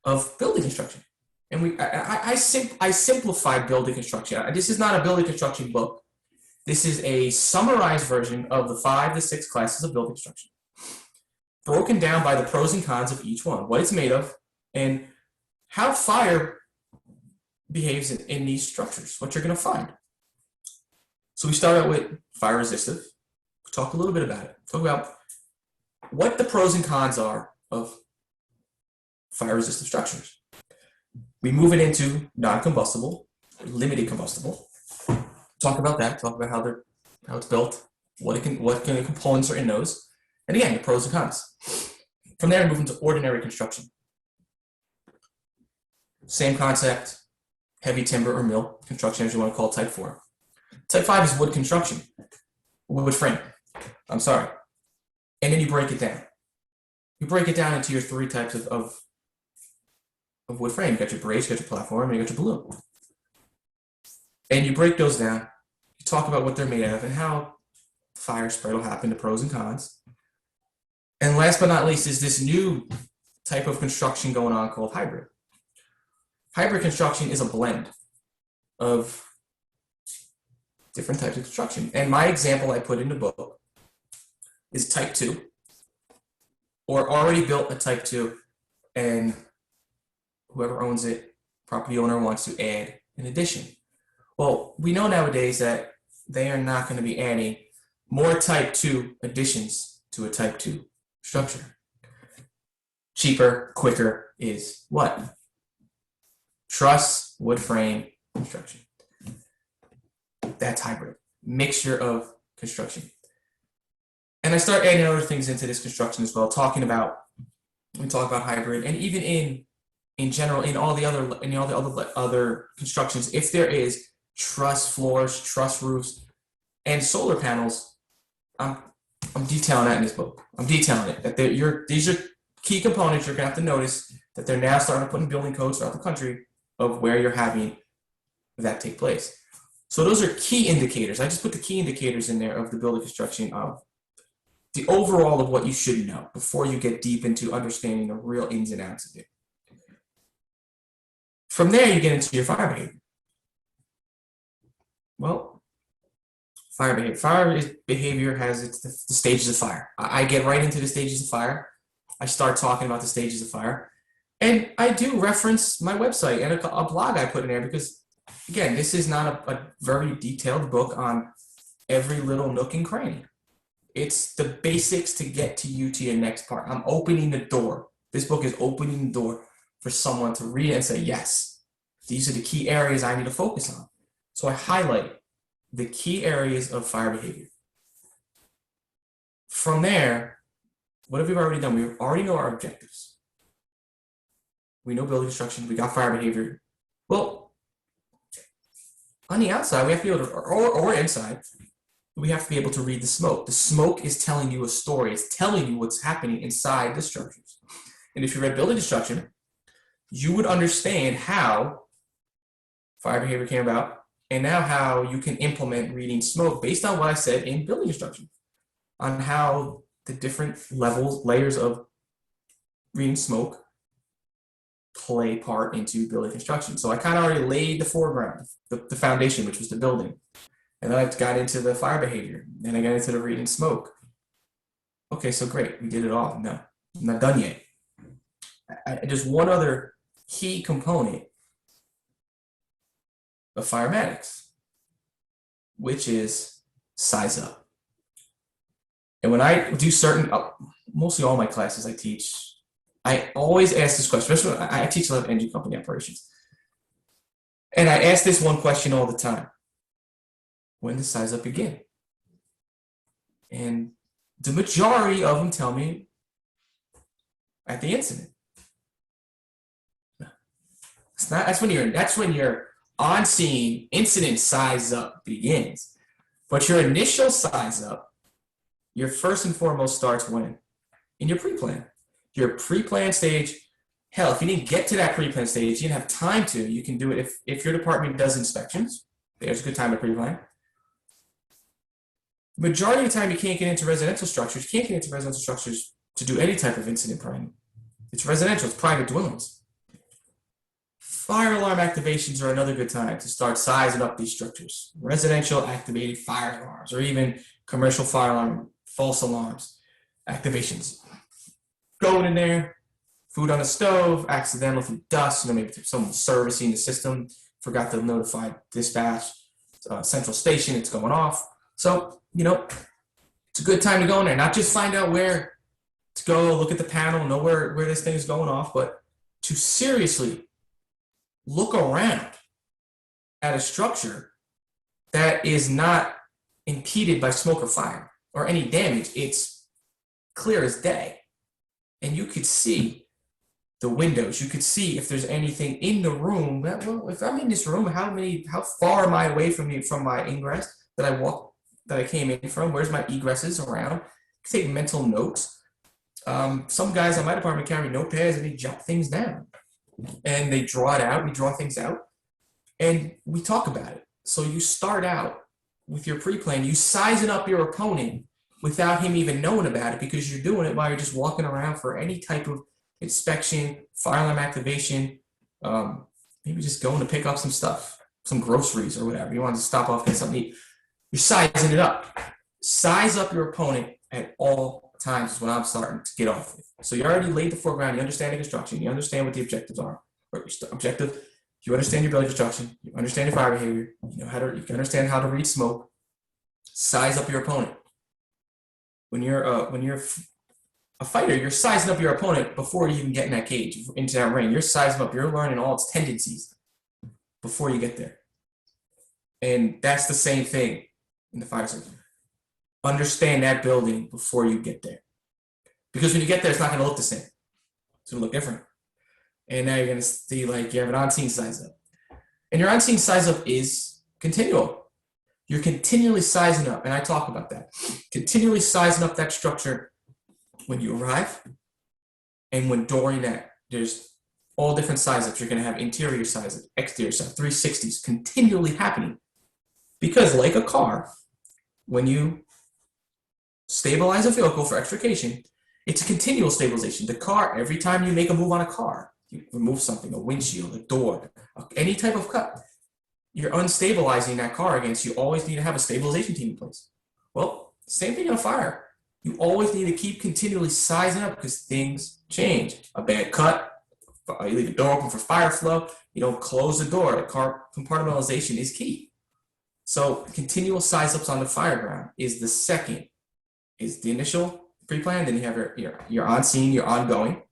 of building construction. And I simplified building construction. This is not a building construction book. This is a summarized version of the 5 to 6 classes of building construction, broken down by the pros and cons of each one, what it's made of, and how fire behaves in these structures, what you're going to find. So we start out with fire resistive, talk a little bit about it. Talk about what the pros and cons are of fire-resistant structures. We move it into non-combustible, limited combustible. Talk about that. Talk about how it's built, what kind of components are in those, and again, the pros and cons. From there, we move into ordinary construction. Same concept, heavy timber or mill construction, as you want to call it, type 4. Type 5 is wood construction, wood frame. I'm sorry. And then you break it down. You break it down into your 3 types of wood frame. You got your brace, you got your platform, and you got your balloon. And you break those down. You talk about what they're made out of and how fire spread will happen, the pros and cons. And last but not least is this new type of construction going on called hybrid. Hybrid construction is a blend of different types of construction. And my example I put in the book is type 2, or already built a type 2, and whoever owns it, property owner, wants to add an addition. Well, we know nowadays that they are not going to be adding more type 2 additions to a type 2 structure. Cheaper, quicker is what? Truss, wood frame construction. That's hybrid. Mixture of construction. And I start adding other things into this construction as well, we talk about hybrid, and even in general, in all the other constructions, if there is truss floors, truss roofs, and solar panels, I'm detailing that in this book. I'm detailing it, that these are key components you're gonna have to notice that they're now starting to put in building codes throughout the country of where you're having that take place. So those are key indicators. I just put the key indicators in there of the building construction of the overall of what you should know before you get deep into understanding the real ins and outs of it. From there, you get into your fire behavior. Well, fire behavior. Fire behavior has the stages of fire. I get right into the stages of fire. I start talking about the stages of fire. And I do reference my website and a blog I put in there because, again, this is not a very detailed book on every little nook and cranny. It's the basics to get to your next part. I'm opening the door. This book is opening the door for someone to read it and say, yes, these are the key areas I need to focus on. So I highlight the key areas of fire behavior. From there, what have we already done? We already know our objectives. We know building construction. We got fire behavior. Well, on the outside, we have to be able to, or inside, we have to be able to read the smoke. The smoke is telling you a story. It's telling you what's happening inside the structures. And if you read building construction, you would understand how fire behavior came about and now how you can implement reading smoke based on what I said in building construction, on how the different layers of reading smoke play part into building construction. So I kind of already laid the foreground, the foundation, which was the building. And then I got into the fire behavior. Then I got into the reading smoke. Okay, so great. We did it all. No, I'm not done yet. There's one other key component of firematics, which is size up. And when I do mostly all my classes I teach, I always ask this question, especially when I teach a lot of engine company operations. And I ask this one question all the time. When does size up begin? And the majority of them tell me at the incident. It's not, that's when your on scene incident size up begins. But your initial size up, your first and foremost starts when? In your pre-plan. Your pre-plan stage, hell, if you didn't get to that pre-plan stage, you didn't have time to, you can do it if your department does inspections. There's a good time to pre-plan. The majority of the time you can't get into residential structures. You can't get into residential structures to do any type of incident planning. It's residential, it's private dwellings. Fire alarm activations are another good time to start sizing up these structures. Residential activated fire alarms, or even commercial fire alarm, false alarms, activations. Going in there, food on the stove, accidental through dust, maybe someone servicing the system, forgot to notify dispatch, central station, it's going off. So, it's a good time to go in there. Not just find out where to go, look at the panel, know where this thing is going off, but to seriously look around at a structure that is not impeded by smoke or fire or any damage. It's clear as day. And you could see the windows. You could see if there's anything in the room. Well, if I'm in this room, how far am I away from my ingress that I came in from? Where's my egresses around? Take mental notes. Some guys on my department carry notepads and they jot things down. And they draw it out. We draw things out. And we talk about it. So you start out with your pre-plan. You sizing up your opponent without him even knowing about it, because you're doing it while you're just walking around for any type of inspection, fire alarm activation, maybe just going to pick up some stuff, some groceries or whatever. You want to stop off and get something to eat. You're sizing it up. Size up your opponent at all times is what I'm starting to get off with. So you already laid the foreground. You understand the construction. You understand what the objectives are. Or your objective. You understand your building construction. You understand your fire behavior. You can understand how to read smoke. Size up your opponent. When you're a fighter, you're sizing up your opponent before you even get in that cage, into that ring. You're sizing up. You're learning all its tendencies before you get there. And that's the same thing in the fire service. Understand that building before you get there. Because when you get there, it's not going to look the same. It's going to look different. And now you're going to see, like, you have an on-scene size up. And your on-scene size up is continual. You're continually sizing up, and I talk about that. Continually sizing up that structure when you arrive and when during that. There's all different size ups. You're going to have interior size up, exterior size, 360s continually happening. Because like a car, when you stabilize a vehicle for extrication, it's a continual stabilization. The car, every time you make a move on a car, you remove something, a windshield, a door, any type of cut, you're unstabilizing that car against. You always need to have a stabilization team in place. Well, same thing in a fire. You always need to keep continually sizing up because things change. A bad cut, you leave the door open for fire flow, you don't close the door. The car compartmentalization is key. So continual size ups on the fire ground is the second, is the initial pre-plan, then you have your on scene, your ongoing,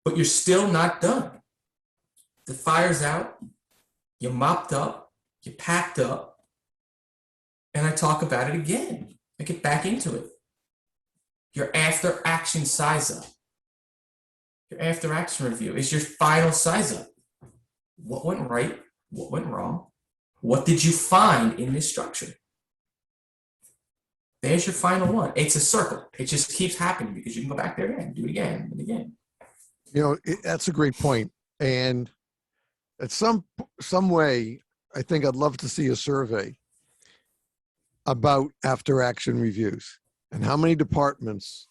but you're still not done. The fire's out, you're mopped up, you're packed up, and I talk about it again. I get back into it. Your after action size up. Your after action review is your final size up. What went right? What went wrong? What did you find in this structure? There's your final one. It's a circle. It just keeps happening because you can go back there again, do it again and again. You know, that's a great point. And at some way, I think I'd love to see a survey about after action reviews and how many departments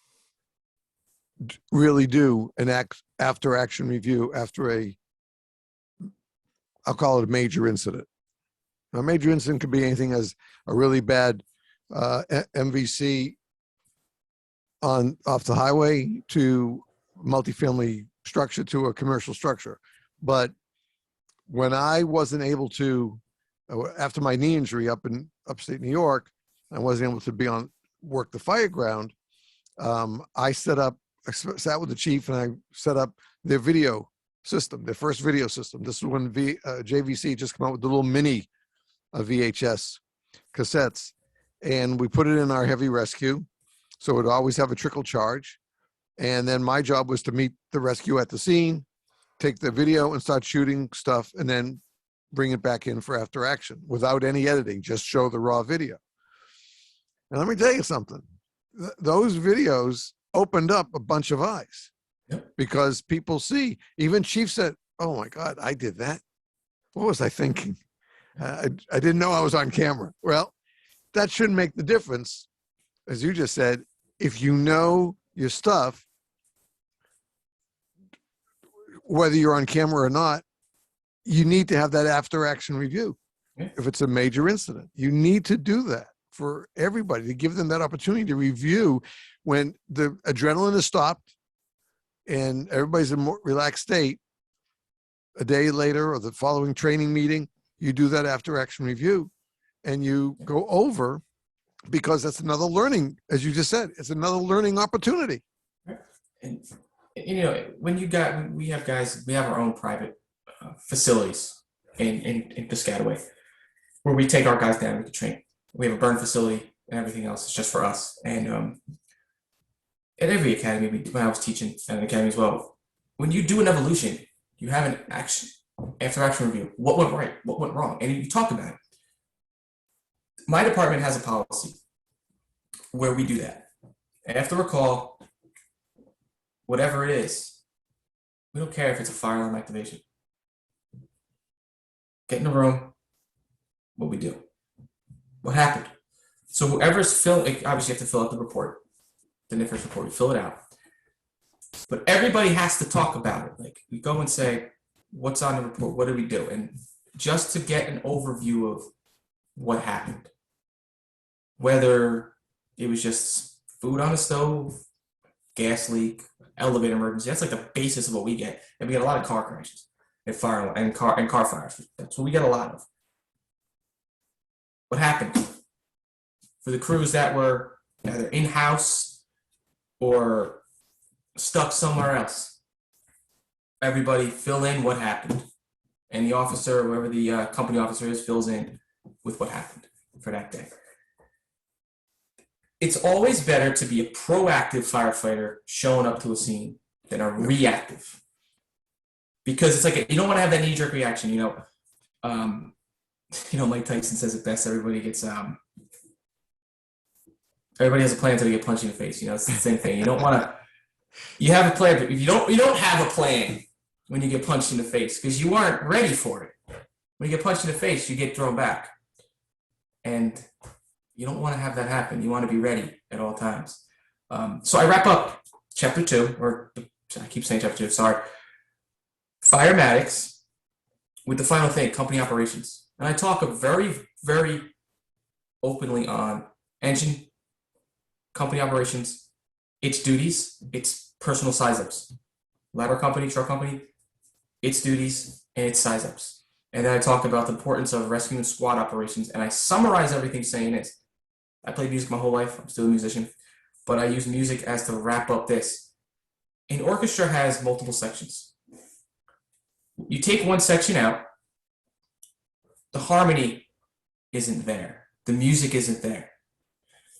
really do an after action review after I'll call it a major incident. Now, a major incident could be anything as a really bad MVC off the highway to multifamily structure to a commercial structure. But when I wasn't able to, after my knee injury up in upstate New York, I wasn't able to work the fire ground. I sat with the chief and I set up their video system, their first video system. This is when JVC just came out with the little mini VHS cassettes. And we put it in our heavy rescue. So it would always have a trickle charge. And then my job was to meet the rescue at the scene, take the video and start shooting stuff, and then bring it back in for after action without any editing, just show the raw video. And let me tell you something. Those videos opened up a bunch of eyes. Yep. Because people see, even Chief said, oh my God, I did that. What was I thinking? I didn't know I was on camera. Well, that shouldn't make the difference. As you just said, if you know your stuff, whether you're on camera or not, you need to have that after action review. Yeah. If it's a major incident, you need to do that for everybody, to give them that opportunity to review when the adrenaline is stopped and everybody's in a more relaxed state. A day later or the following training meeting, you do that after action review and you go over because that's another learning, as you just said, it's another learning opportunity. And when we have guys, we have our own private facilities in Piscataway where we take our guys down, we can train. We have a burn facility and everything else is just for us. And at every academy, when I was teaching at an academy as well, when you do an evolution, you have an after action review. What went right? What went wrong? And you talk about it. My department has a policy where we do that. After a call, whatever it is, we don't care if it's a fire alarm activation. Get in the room, what we do. What happened? So whoever's obviously you have to fill out the report, the NIFRS report, we fill it out. But everybody has to talk about it. Like we go and say, what's on the report? What did we do? And just to get an overview of what happened. Whether it was just food on the stove, gas leak, elevator emergency. That's like the basis of what we get. And we get a lot of car crashes and car fires. That's what we get a lot of. What happened? For the crews that were either in-house or stuck somewhere else, everybody fill in what happened. And the officer, whoever the company officer is, fills in with what happened for that day. It's always better to be a proactive firefighter showing up to a scene than a reactive. Because it's like you don't want to have that knee-jerk reaction. Mike Tyson says it best. Everybody has a plan until they get punched in the face. It's the same thing. You don't want to. You have a plan, but if you don't have a plan when you get punched in the face because you aren't ready for it. When you get punched in the face, you get thrown back, and you don't want to have that happen. You want to be ready at all times. So I wrap up chapter 2, or I keep saying chapter 2. Sorry, firematics, with the final thing, company operations, and I talk very, very openly on engine, company operations, its duties, its personal size-ups. Ladder company, truck company, its duties, and its size-ups. And then I talk about the importance of rescue and squad operations, and I summarize everything saying this. I played music my whole life. I'm still a musician. But I use music as to wrap up this. An orchestra has multiple sections. You take one section out, the harmony isn't there. The music isn't there.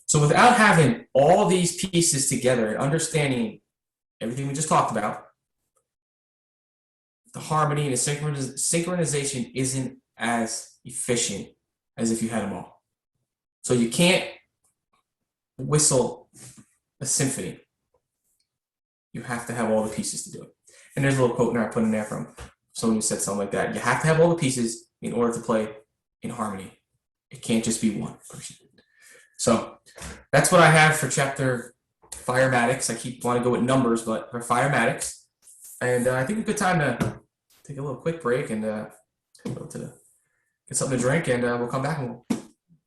So without having all these pieces together and understanding everything we just talked about, the harmony and the synchronization isn't as efficient as if you had them all. So you can't whistle a symphony. You have to have all the pieces to do it. And there's a little quote in there I put in there from someone who said something like that. You have to have all the pieces in order to play in harmony. It can't just be one person. So that's what I have for chapter firematics. I want to go with numbers, but for firematics. And I think a good time to take a little quick break and go to get something to drink, and we'll come back and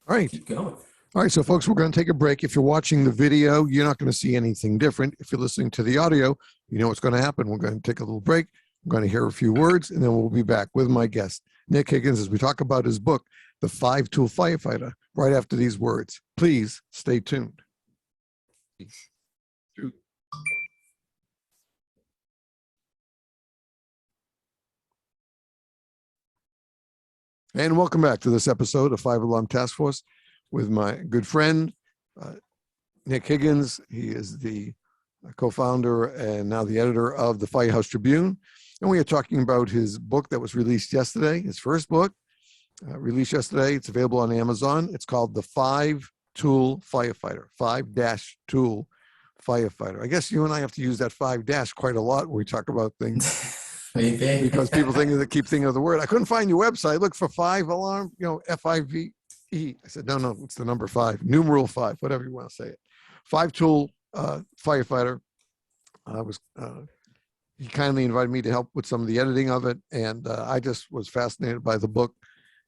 we'll keep going. All right, so folks, we're going to take a break. If you're watching the video, you're not going to see anything different. If you're listening to the audio, you know what's going to happen. We're going to take a little break. We're going to hear a few words, and then we'll be back with my guest, Nic Higgins, as we talk about his book, The 5-Tool Firefighter, right after these words. Please stay tuned. And welcome back to this episode of Five Alarm Task Force with my good friend, Nic Higgins. He is the co-founder and now the editor of the Firehouse Tribune. And we are talking about his book that was released yesterday, his first book, released yesterday. It's available on Amazon. It's called The 5-Tool Firefighter, 5-Tool Firefighter. I guess you and I have to use that 5- quite a lot when we talk about things. Maybe. Because people keep thinking of the word. I couldn't find your website. Look for 5 alarm, FIVE. I said, no, it's the number 5, numeral 5, whatever you want to say it. 5-Tool Firefighter. He kindly invited me to help with some of the editing of it, and I just was fascinated by the book.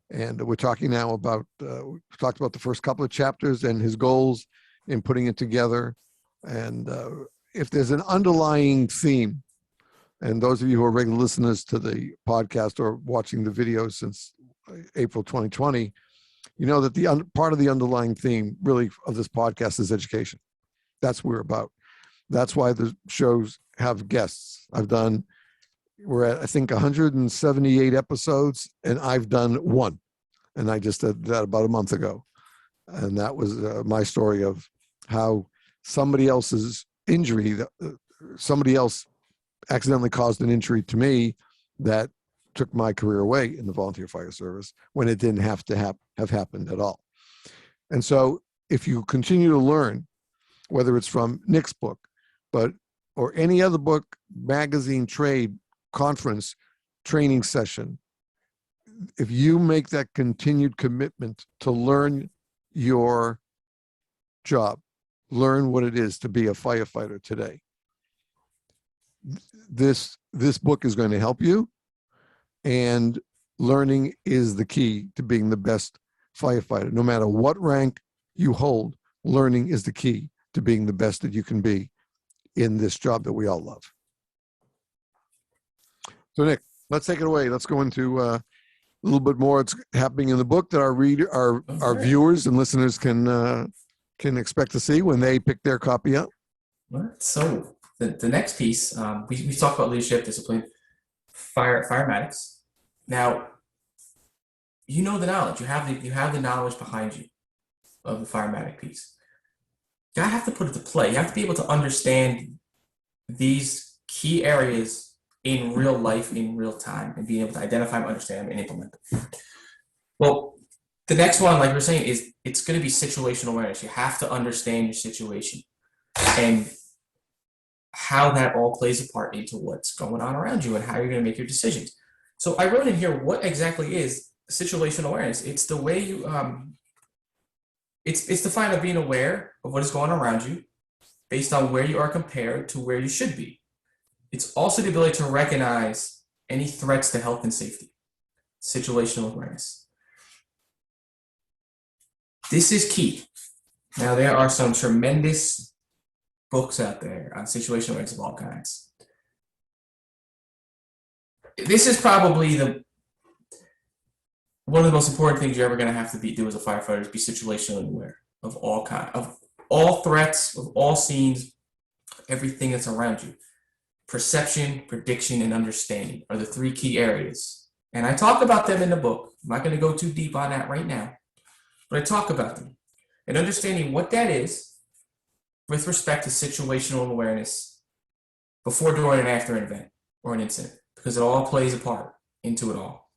And we're talking now about, we talked about the first couple of chapters and his goals in putting it together. And if there's an underlying theme, and those of you who are regular listeners to the podcast or watching the videos since April 2020, you know that the part of the underlying theme really of this podcast is education. That's what we're about. That's why the shows have guests. We're at, I think, 178 episodes, and I've done one. And I just did that about a month ago. And that was my story of how somebody else's injury, somebody else accidentally caused an injury to me that took my career away in the volunteer fire service when it didn't have to have happened at all. And so if you continue to learn, whether it's from Nic's book, or any other book, magazine, trade, conference, training session, if you make that continued commitment to learn your job, learn what it is to be a firefighter today, this book is going to help you. And learning is the key to being the best firefighter. No matter what rank you hold, learning is the key to being the best that you can be in this job that we all love. So Nic, let's take it away. Let's go into a little bit more. It's happening in the book that our viewers and listeners can expect to see when they pick their copy up. All right. So the next piece, we talked about leadership, discipline, firematics. Now, you know the knowledge. You have the knowledge behind you of the firematic piece. You have to put it to play. You have to be able to understand these key areas in real life, in real time, and being able to identify them, understand them, and implement them. Well, the next one, like we're saying, is it's going to be situational awareness. You have to understand your situation and how that all plays a part into what's going on around you and how you're going to make your decisions. So I wrote in here, what exactly is situational awareness? It's the way you, it's defined as being aware of what is going on around you based on where you are compared to where you should be. It's also the ability to recognize any threats to health and safety. Situational awareness. This is key. Now, there are some tremendous books out there on situational awareness of all kinds. This is probably one of the most important things you're ever going to have to do as a firefighter is be situationally aware of all threats, of all scenes, everything that's around you. Perception, prediction, and understanding are the three key areas. And I talk about them in the book. I'm not going to go too deep on that right now, but I talk about them. And understanding what that is with respect to situational awareness before, during, and after an event or an incident, because it all plays a part into it all.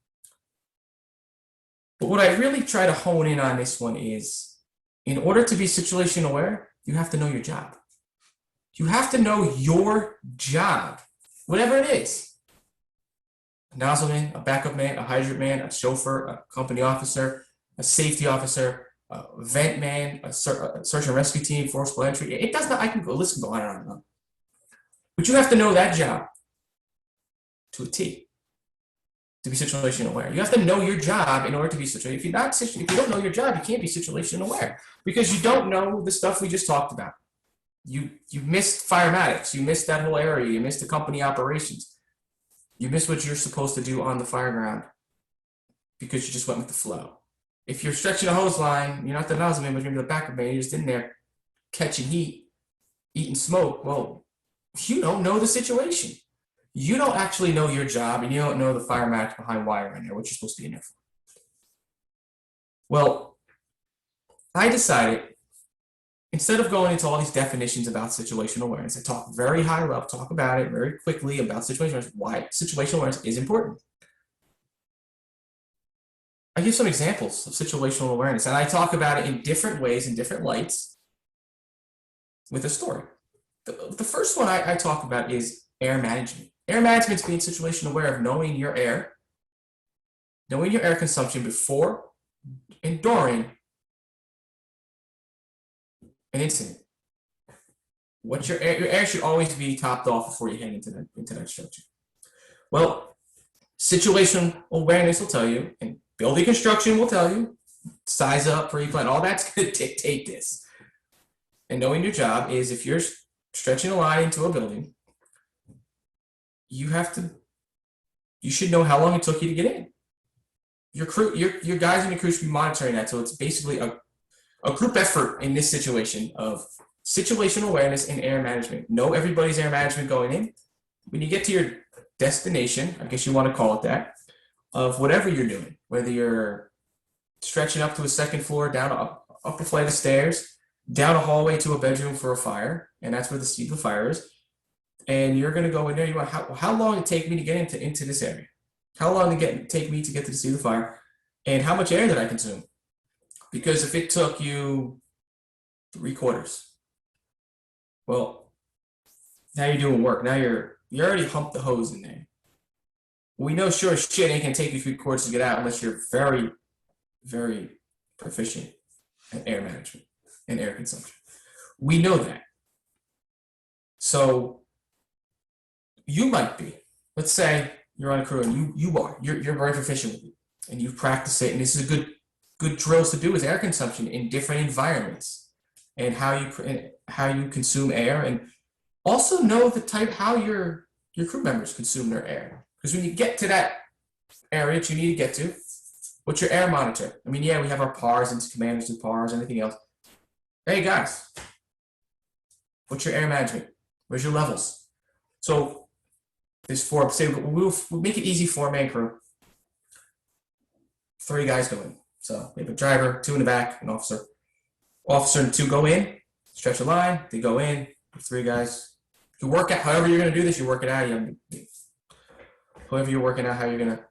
But what I really try to hone in on this one is, in order to be situational aware, you have to know your job. You have to know your job, whatever it is. A nozzleman, a backup man, a hydrant man, a chauffeur, a company officer, a safety officer, a vent man, a search and rescue team, forcible entry. It does not, I can go, list can go on and on and on. But you have to know that job to a T to be situational aware. You have to know your job in order to be situational. If you don't know your job, you can't be situational aware because you don't know the stuff we just talked about. You missed firematics. You missed that whole area. You missed the company operations. You missed what you're supposed to do on the fire ground because you just went with the flow. If you're stretching a hose line, you're not the nozzle man, but you're the backup man. You're just in there catching heat, eating smoke. Well, you don't know the situation. You don't actually know your job, and you don't know the firematics behind why you're in there, what you're supposed to be in there for. Well, I decided, instead of going into all these definitions about situational awareness, I talk very high level, talk about it very quickly about situational awareness, why situational awareness is important. I give some examples of situational awareness, and I talk about it in different ways, in different lights, with a story. The first one I talk about is air management. Air management is being situationally aware of knowing your air consumption before and during an incident. What your air should always be topped off before you head into that structure. Well, situational awareness will tell you, and building construction will tell you, size up, pre-plan, all that's going to dictate this. And knowing your job is, if you're stretching a line into a building, you should know how long it took you to get in. your crew, your guys in your crew should be monitoring that. So it's basically a group effort in this situation of situational awareness and air management. Know everybody's air management going in. When you get to your destination, I guess you want to call it that, of whatever you're doing, whether you're stretching up to a second floor, down up a flight of stairs, down a hallway to a bedroom for a fire, and that's where the seat of the fire is. And you're going to go in there. You want how long it take me to get into this area? How long take me to get to the seat of the fire? And how much air did I consume? Because if it took you 3/4, well, now you're doing work. Now you already humped the hose in there. We know sure as shit ain't gonna take you 3/4 to get out unless you're very, very proficient at air management and air consumption. We know that. So you might be. Let's say you're on a crew and you're very proficient with it and you've practiced it, and this is a good drills to do is air consumption in different environments and how you consume air, and also know the type how your crew members consume their air. Because when you get to that area that you need to get to, what's your air monitor? I mean, yeah, we have our PARs and commanders do PARs, anything else. Hey guys, what's your air management? Where's your levels? So there's four. Say we'll make it easy, 4-man crew. 3 guys go in. So we have a driver, 2 in the back, an officer. Officer and 2 go in, stretch a line, they go in, 3 guys. You work out, however you're going to do this, you work it out. However you're working out how you're going to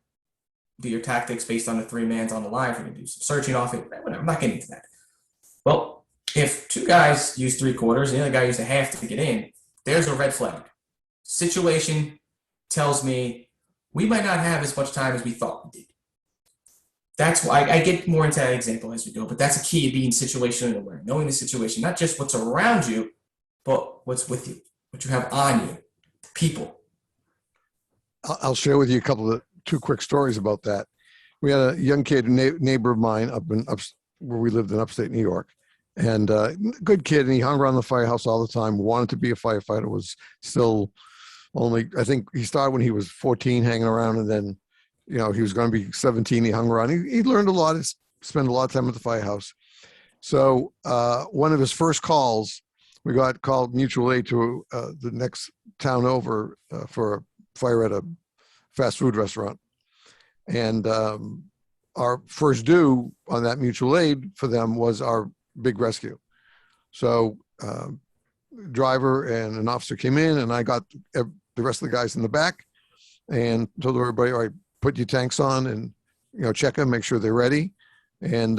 do your tactics based on the 3 mans on the line. If you're going to do some searching off it, whatever. I'm not getting into that. Well, if 2 guys use 3/4 and the other guy used a half to get in, there's a red flag. Situation tells me we might not have as much time as we thought we did. That's why I get more into that example as we go, but that's a key of being situationally aware, knowing the situation, not just what's around you, but what's with you, what you have on you, people. I'll share with you a couple of 2 quick stories about that. We had a young kid, neighbor of mine up where we lived in upstate New York, and good kid, and he hung around the firehouse all the time, wanted to be a firefighter, was still only, I think he started when he was 14 hanging around, and then he was going to be 17. He hung around. He learned a lot. He spent a lot of time at the firehouse. So one of his first calls, we got called mutual aid to the next town over for a fire at a fast food restaurant. And our first due on that mutual aid for them was our big rescue. So driver and an officer came in, and I got the rest of the guys in the back and told everybody, all right, put your tanks on and, check them, make sure they're ready. And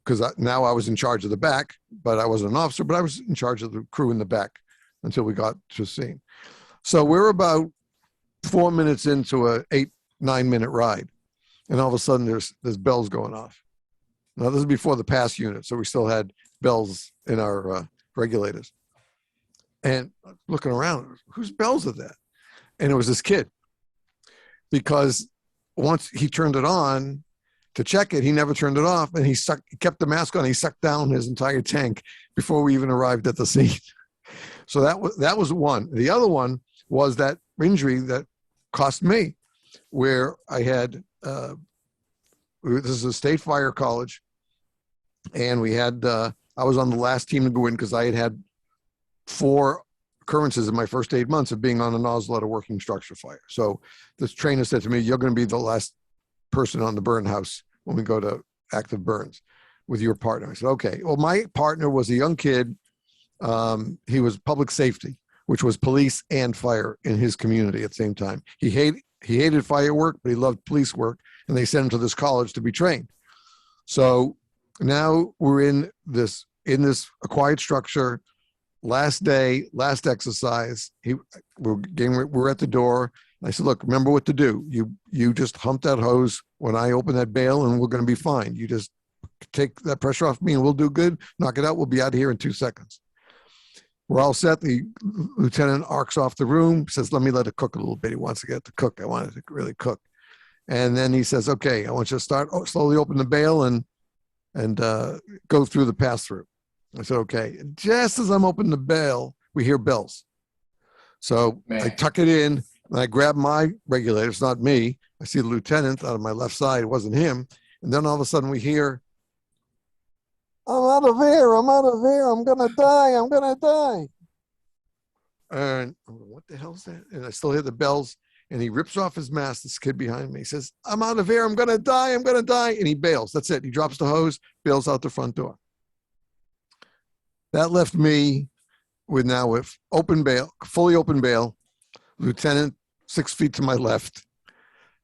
because now I was in charge of the back, but I wasn't an officer, but I was in charge of the crew in the back until we got to the scene. So we're about 4 minutes into a 8-9 minute ride. And all of a sudden there's bells going off. Now this is before the pass unit. So we still had bells in our regulators. And looking around, whose bells are that? And it was this kid. Because once he turned it on to check it, he never turned it off, and he kept the mask on. He sucked down his entire tank before we even arrived at the scene. So that was one. The other one was that injury that cost me, where I had this is a state fire college, and we had I was on the last team to go in because I had 4 occurrences in my first 8 months of being on a nozzle at a working structure fire. So this trainer said to me, you're going to be the last person on the burn house when we go to active burns with your partner. I said, okay. Well, my partner was a young kid. He was public safety, which was police and fire in his community at the same time. He hated fire work, but he loved police work, and they sent him to this college to be trained. So now we're in this acquired structure. Last day, last exercise, we're at the door. I said, look, remember what to do. You just hump that hose when I open that bail, and we're going to be fine. You just take that pressure off me and we'll do good. Knock it out. We'll be out of here in 2 seconds. We're all set. The lieutenant arcs off the room, says, let me let it cook a little bit. He wants to get to cook. I want it to really cook. And then he says, okay, I want you to start slowly open the bail and go through the pass-through. I said, okay. Just as I'm opening the bail, we hear bells. So I tuck it in, And I grabbed my regulator. It's not me. I see the lieutenant out of my left side. It wasn't him. And then all of a sudden we hear, I'm out of air. I'm out of air. I'm going to die. I'm going to die. And I'm like, what the hell's that? And I still hear the bells. And he rips off his mask, this kid behind me. He says, I'm out of air. I'm going to die. I'm going to die. And he bails. That's it. He drops the hose, bails out the front door. That left me with open bail, fully open bail, lieutenant 6 feet to my left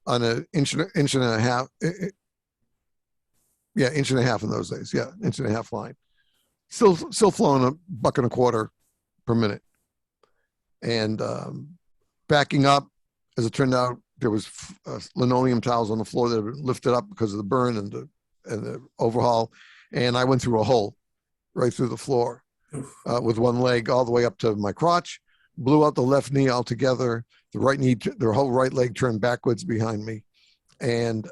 on an inch and a half. Yeah, inch and a half in those days. Yeah, inch and a half line. Still flowing $1.25 per minute. And backing up, as it turned out, there was linoleum towels on the floor that were lifted up because of the burn and the overhaul. And I went through a hole right through the floor with one leg all the way up to my crotch, blew out the left knee altogether. The right knee, the whole right leg turned backwards behind me. And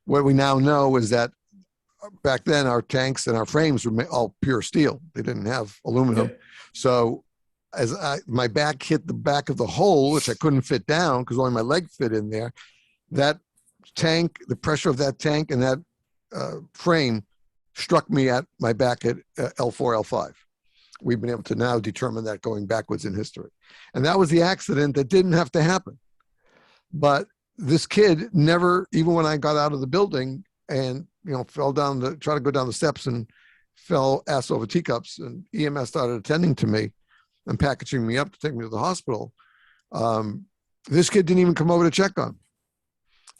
what we now know is that back then our tanks and our frames were all pure steel. They didn't have aluminum. Okay. So as my back hit the back of the hole, which I couldn't fit down because only my leg fit in there, that tank, the pressure of that tank and that frame struck me at my back at L4, L5. We've been able to now determine that going backwards in history. And that was the accident that didn't have to happen. But this kid never, even when I got out of the building and, fell down try to go down the steps and fell ass over teacups, and EMS started attending to me and packaging me up to take me to the hospital. This kid didn't even come over to check on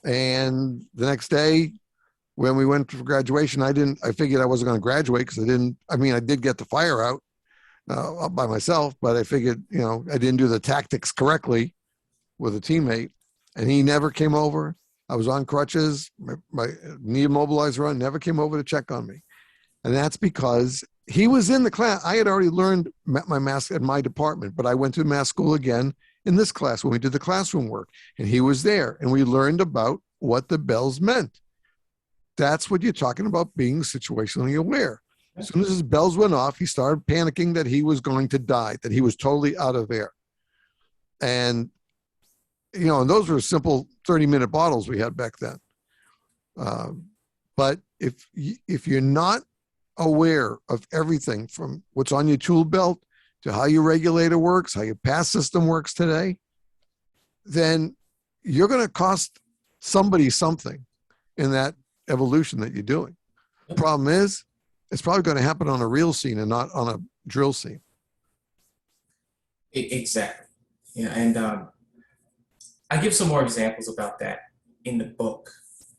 me. And the next day when we went for graduation, I figured I wasn't going to graduate because I did get the fire out by myself, but I figured, I didn't do the tactics correctly with a teammate, and he never came over. I was on crutches, my knee immobilizer on, never came over to check on me. And that's because he was in the class. I had already learned my mask at my department, but I went to mask school again in this class when we did the classroom work, and he was there, and we learned about what the bells meant. That's what you're talking about, being situationally aware. As soon as his bells went off, he started panicking that he was going to die, that he was totally out of air. And, and those were simple 30-minute bottles we had back then. But if you're not aware of everything from what's on your tool belt to how your regulator works, how your pass system works today, then you're going to cost somebody something in that evolution that you're doing. The problem is, it's probably going to happen on a real scene and not on a drill scene. Exactly. Yeah, and I give some more examples about that in the book.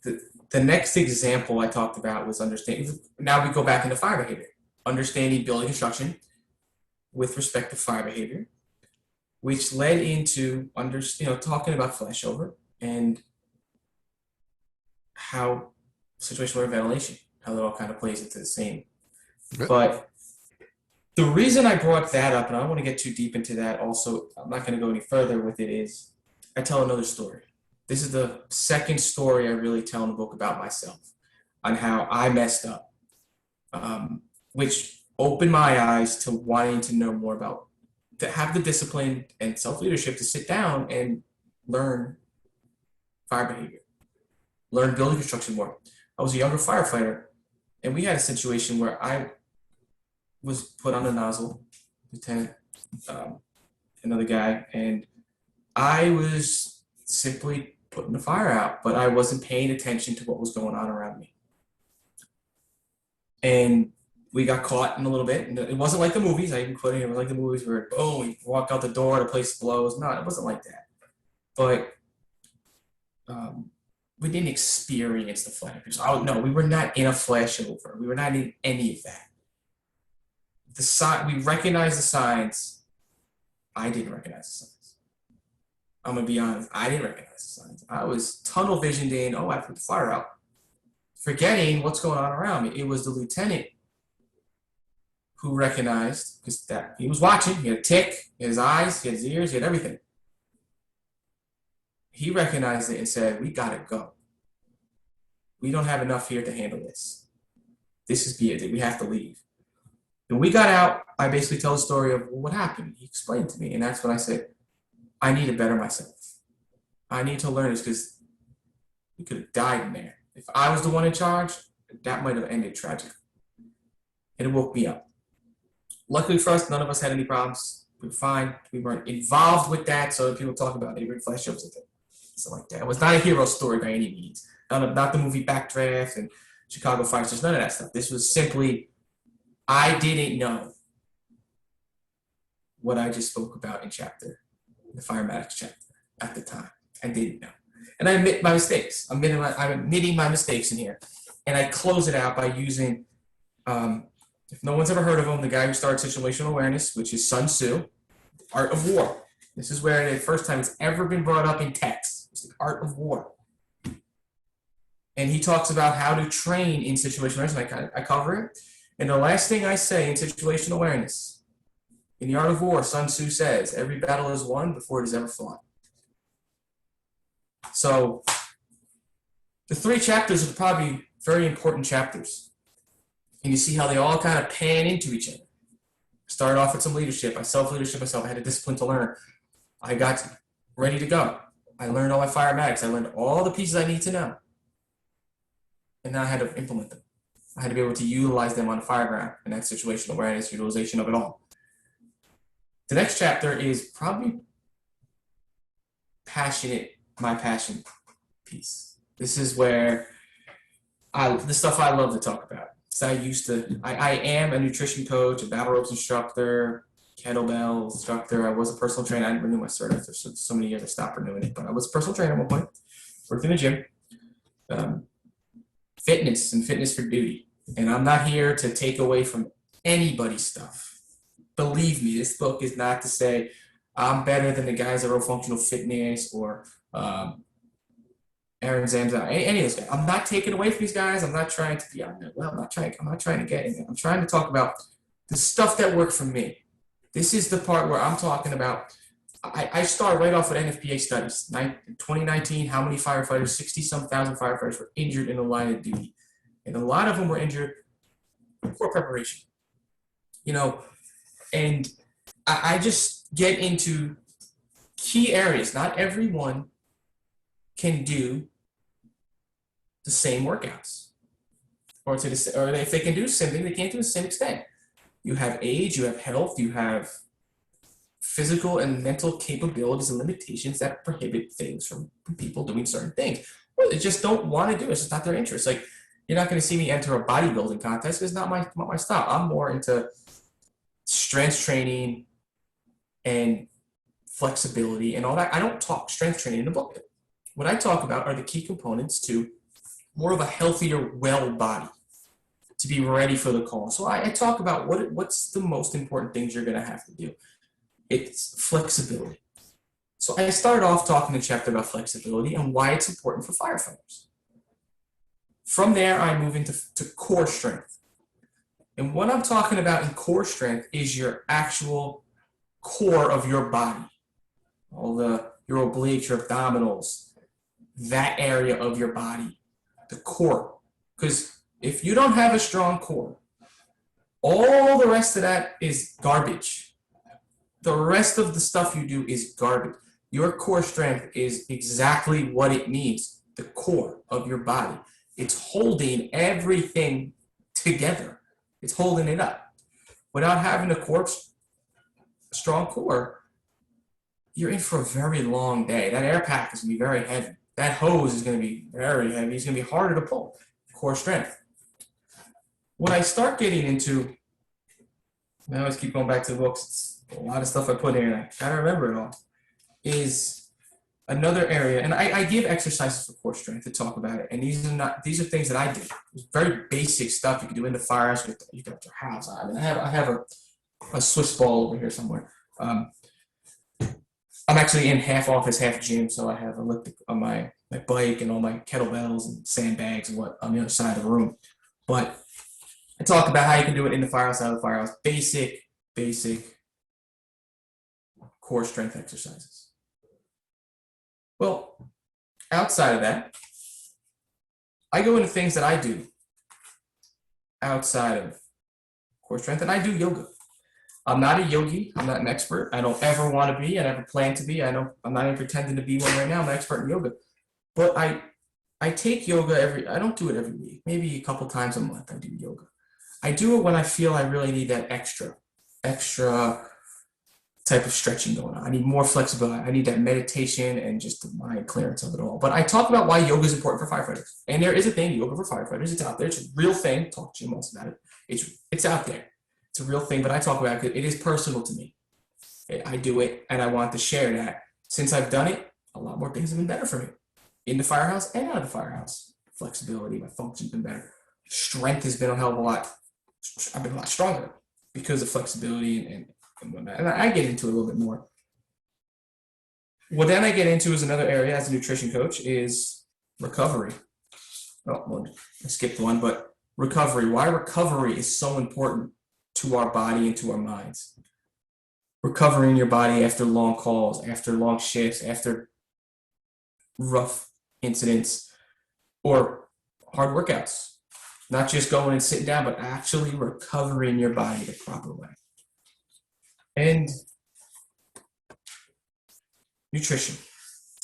The next example I talked about was understanding. Now we go back into fire behavior, understanding building construction with respect to fire behavior, which led into talking about flashover and how situational aware ventilation, how that all kind of plays into the same. Okay. But the reason I brought that up, and I don't want to get too deep into that also, I'm not going to go any further with it, is I tell another story. This is the second story I really tell in the book about myself on how I messed up, which opened my eyes to wanting to know more about, to have the discipline and self-leadership to sit down and learn fire behavior, learn building construction more. I was a younger firefighter, and we had a situation where I was put on a nozzle, lieutenant, another guy, and I was simply putting the fire out, but I wasn't paying attention to what was going on around me. And we got caught in a little bit, and it wasn't like the movies. I even put it was like the movies where, we walk out the door, the place blows. No, it wasn't like that. But we didn't experience the flash. No, we were not in a flashover. We were not in any of that. We recognized the signs. I didn't recognize the signs. I'm going to be honest. I didn't recognize the signs. I was tunnel visioned in, I put the fire out, forgetting what's going on around me. It was the lieutenant who recognized, because he was watching. He had a tick, he had his eyes, he had his ears, he had everything. He recognized it and said, we got to go. We don't have enough here to handle this. This is it. We have to leave. When we got out, I basically tell the story of what happened. He explained to me, and that's when I said, I need to better myself. I need to learn this because we could have died in there. If I was the one in charge, that might have ended tragically. And it woke me up. Luckily for us, none of us had any problems. We were fine. We weren't involved with that. So people talk about it, flash shows like that. Something like that. It was not a hero story by any means. Not the movie Backdraft and Chicago Fire. Just none of that stuff. This was simply, I didn't know what I just spoke about in the Firematics chapter at the time. I didn't know. And I admit my mistakes. I'm admitting my mistakes in here. And I close it out by using, if no one's ever heard of him, the guy who started Situational Awareness, which is Sun Tzu, Art of War. This is where the first time it's ever been brought up in text. It's the Art of War. And he talks about how to train in situational awareness, and I cover it. And the last thing I say in situational awareness, in the Art of War, Sun Tzu says, every battle is won before it is ever fought. So the 3 chapters are probably very important chapters. And you see how they all kind of pan into each other. Started off with some leadership. I self-leadership myself. I had a discipline to learn. I got ready to go. I learned all my firematics. I learned all the pieces I need to know. And now I had to implement them. I had to be able to utilize them on the fireground, and that situational awareness, utilization of it all. The next chapter is probably my passion piece. This is where the stuff I love to talk about. So I am a nutrition coach, a battle ropes instructor, kettlebell instructor. I was a personal trainer. I didn't renew my cert after so many years. I stopped renewing it, but I was a personal trainer at one point. Worked in the gym. Fitness and fitness for duty. And I'm not here to take away from anybody's stuff. Believe me, this book is not to say I'm better than the guys that wrote Functional Fitness or Aaron Zamzat, any of those guys. I'm not taking away from these guys. I'm not trying to be on there. Well, I'm not trying to get in there. I'm trying to talk about the stuff that worked for me. This is the part where I'm talking about. I start right off with NFPA studies. In 2019, how many firefighters, 60-some thousand firefighters were injured in the line of duty. And a lot of them were injured for preparation. And I just get into key areas. Not everyone can do the same workouts. Or if they can do something, they can't do the same extent. You have age, you have health, you have physical and mental capabilities and limitations that prohibit things from people doing certain things. Or they just don't want to do it. It's just not their interest. Like, you're not going to see me enter a bodybuilding contest. It's not my style. I'm more into strength training and flexibility and all that. I don't talk strength training in the book. What I talk about are the key components to more of a healthier, well body to be ready for the call. So I talk about what's the most important things you're going to have to do. It's flexibility. So I started off talking in the chapter about flexibility and why it's important for firefighters. From there, I move into core strength. And what I'm talking about in core strength is your actual core of your body. Your obliques, your abdominals, that area of your body, the core. Because if you don't have a strong core, all the rest of that is garbage. The rest of the stuff you do is garbage. Your core strength is exactly what it needs, the core of your body. It's holding everything together. It's holding it up. Without having a strong core, you're in for a very long day. That air pack is going to be very heavy. That hose is going to be very heavy. It's going to be harder to pull. Core strength. When I start getting into, I always keep going back to the books. It's a lot of stuff I put in, and I gotta remember it all, is another area, and I give exercises for core strength to talk about it, and these are things that I do. It's very basic stuff you can do in the firehouse. You got your house. I mean, I have a Swiss ball over here somewhere. I'm actually in half office, half gym, so I have elliptic on my bike and all my kettlebells and sandbags and what on the other side of the room. But I talk about how you can do it in the firehouse, out of the firehouse. Basic core strength exercises. Well, outside of that, I go into things that I do outside of core strength, and I do yoga. I'm not a yogi. I'm not an expert. I don't ever want to be. I never plan to be. I know I'm not even pretending to be one right now. I'm an expert in yoga. But I take yoga I don't do it every week. Maybe a couple times a month I do yoga. I do it when I feel I really need that extra type of stretching going on. I need more flexibility. I need that meditation and just the mind clearance of it all. But I talk about why yoga is important for firefighters. And there is a thing, yoga for firefighters. It's out there. It's a real thing. Talk to Jim once about it. It's out there. It's a real thing, but I talk about it because it is personal to me. I do it, and I want to share that. Since I've done it, a lot more things have been better for me. In the firehouse and out of the firehouse. Flexibility, my function's been better. Strength has been a hell of a lot. I've been a lot stronger because of flexibility and whatnot. And I get into it a little bit more. What then I get into is another area as a nutrition coach is recovery. Oh, well, I skipped one, but recovery. Why recovery is so important to our body and to our minds. Recovering your body after long calls, after long shifts, after rough incidents, or hard workouts. Not just going and sitting down, but actually recovering your body the proper way. And nutrition.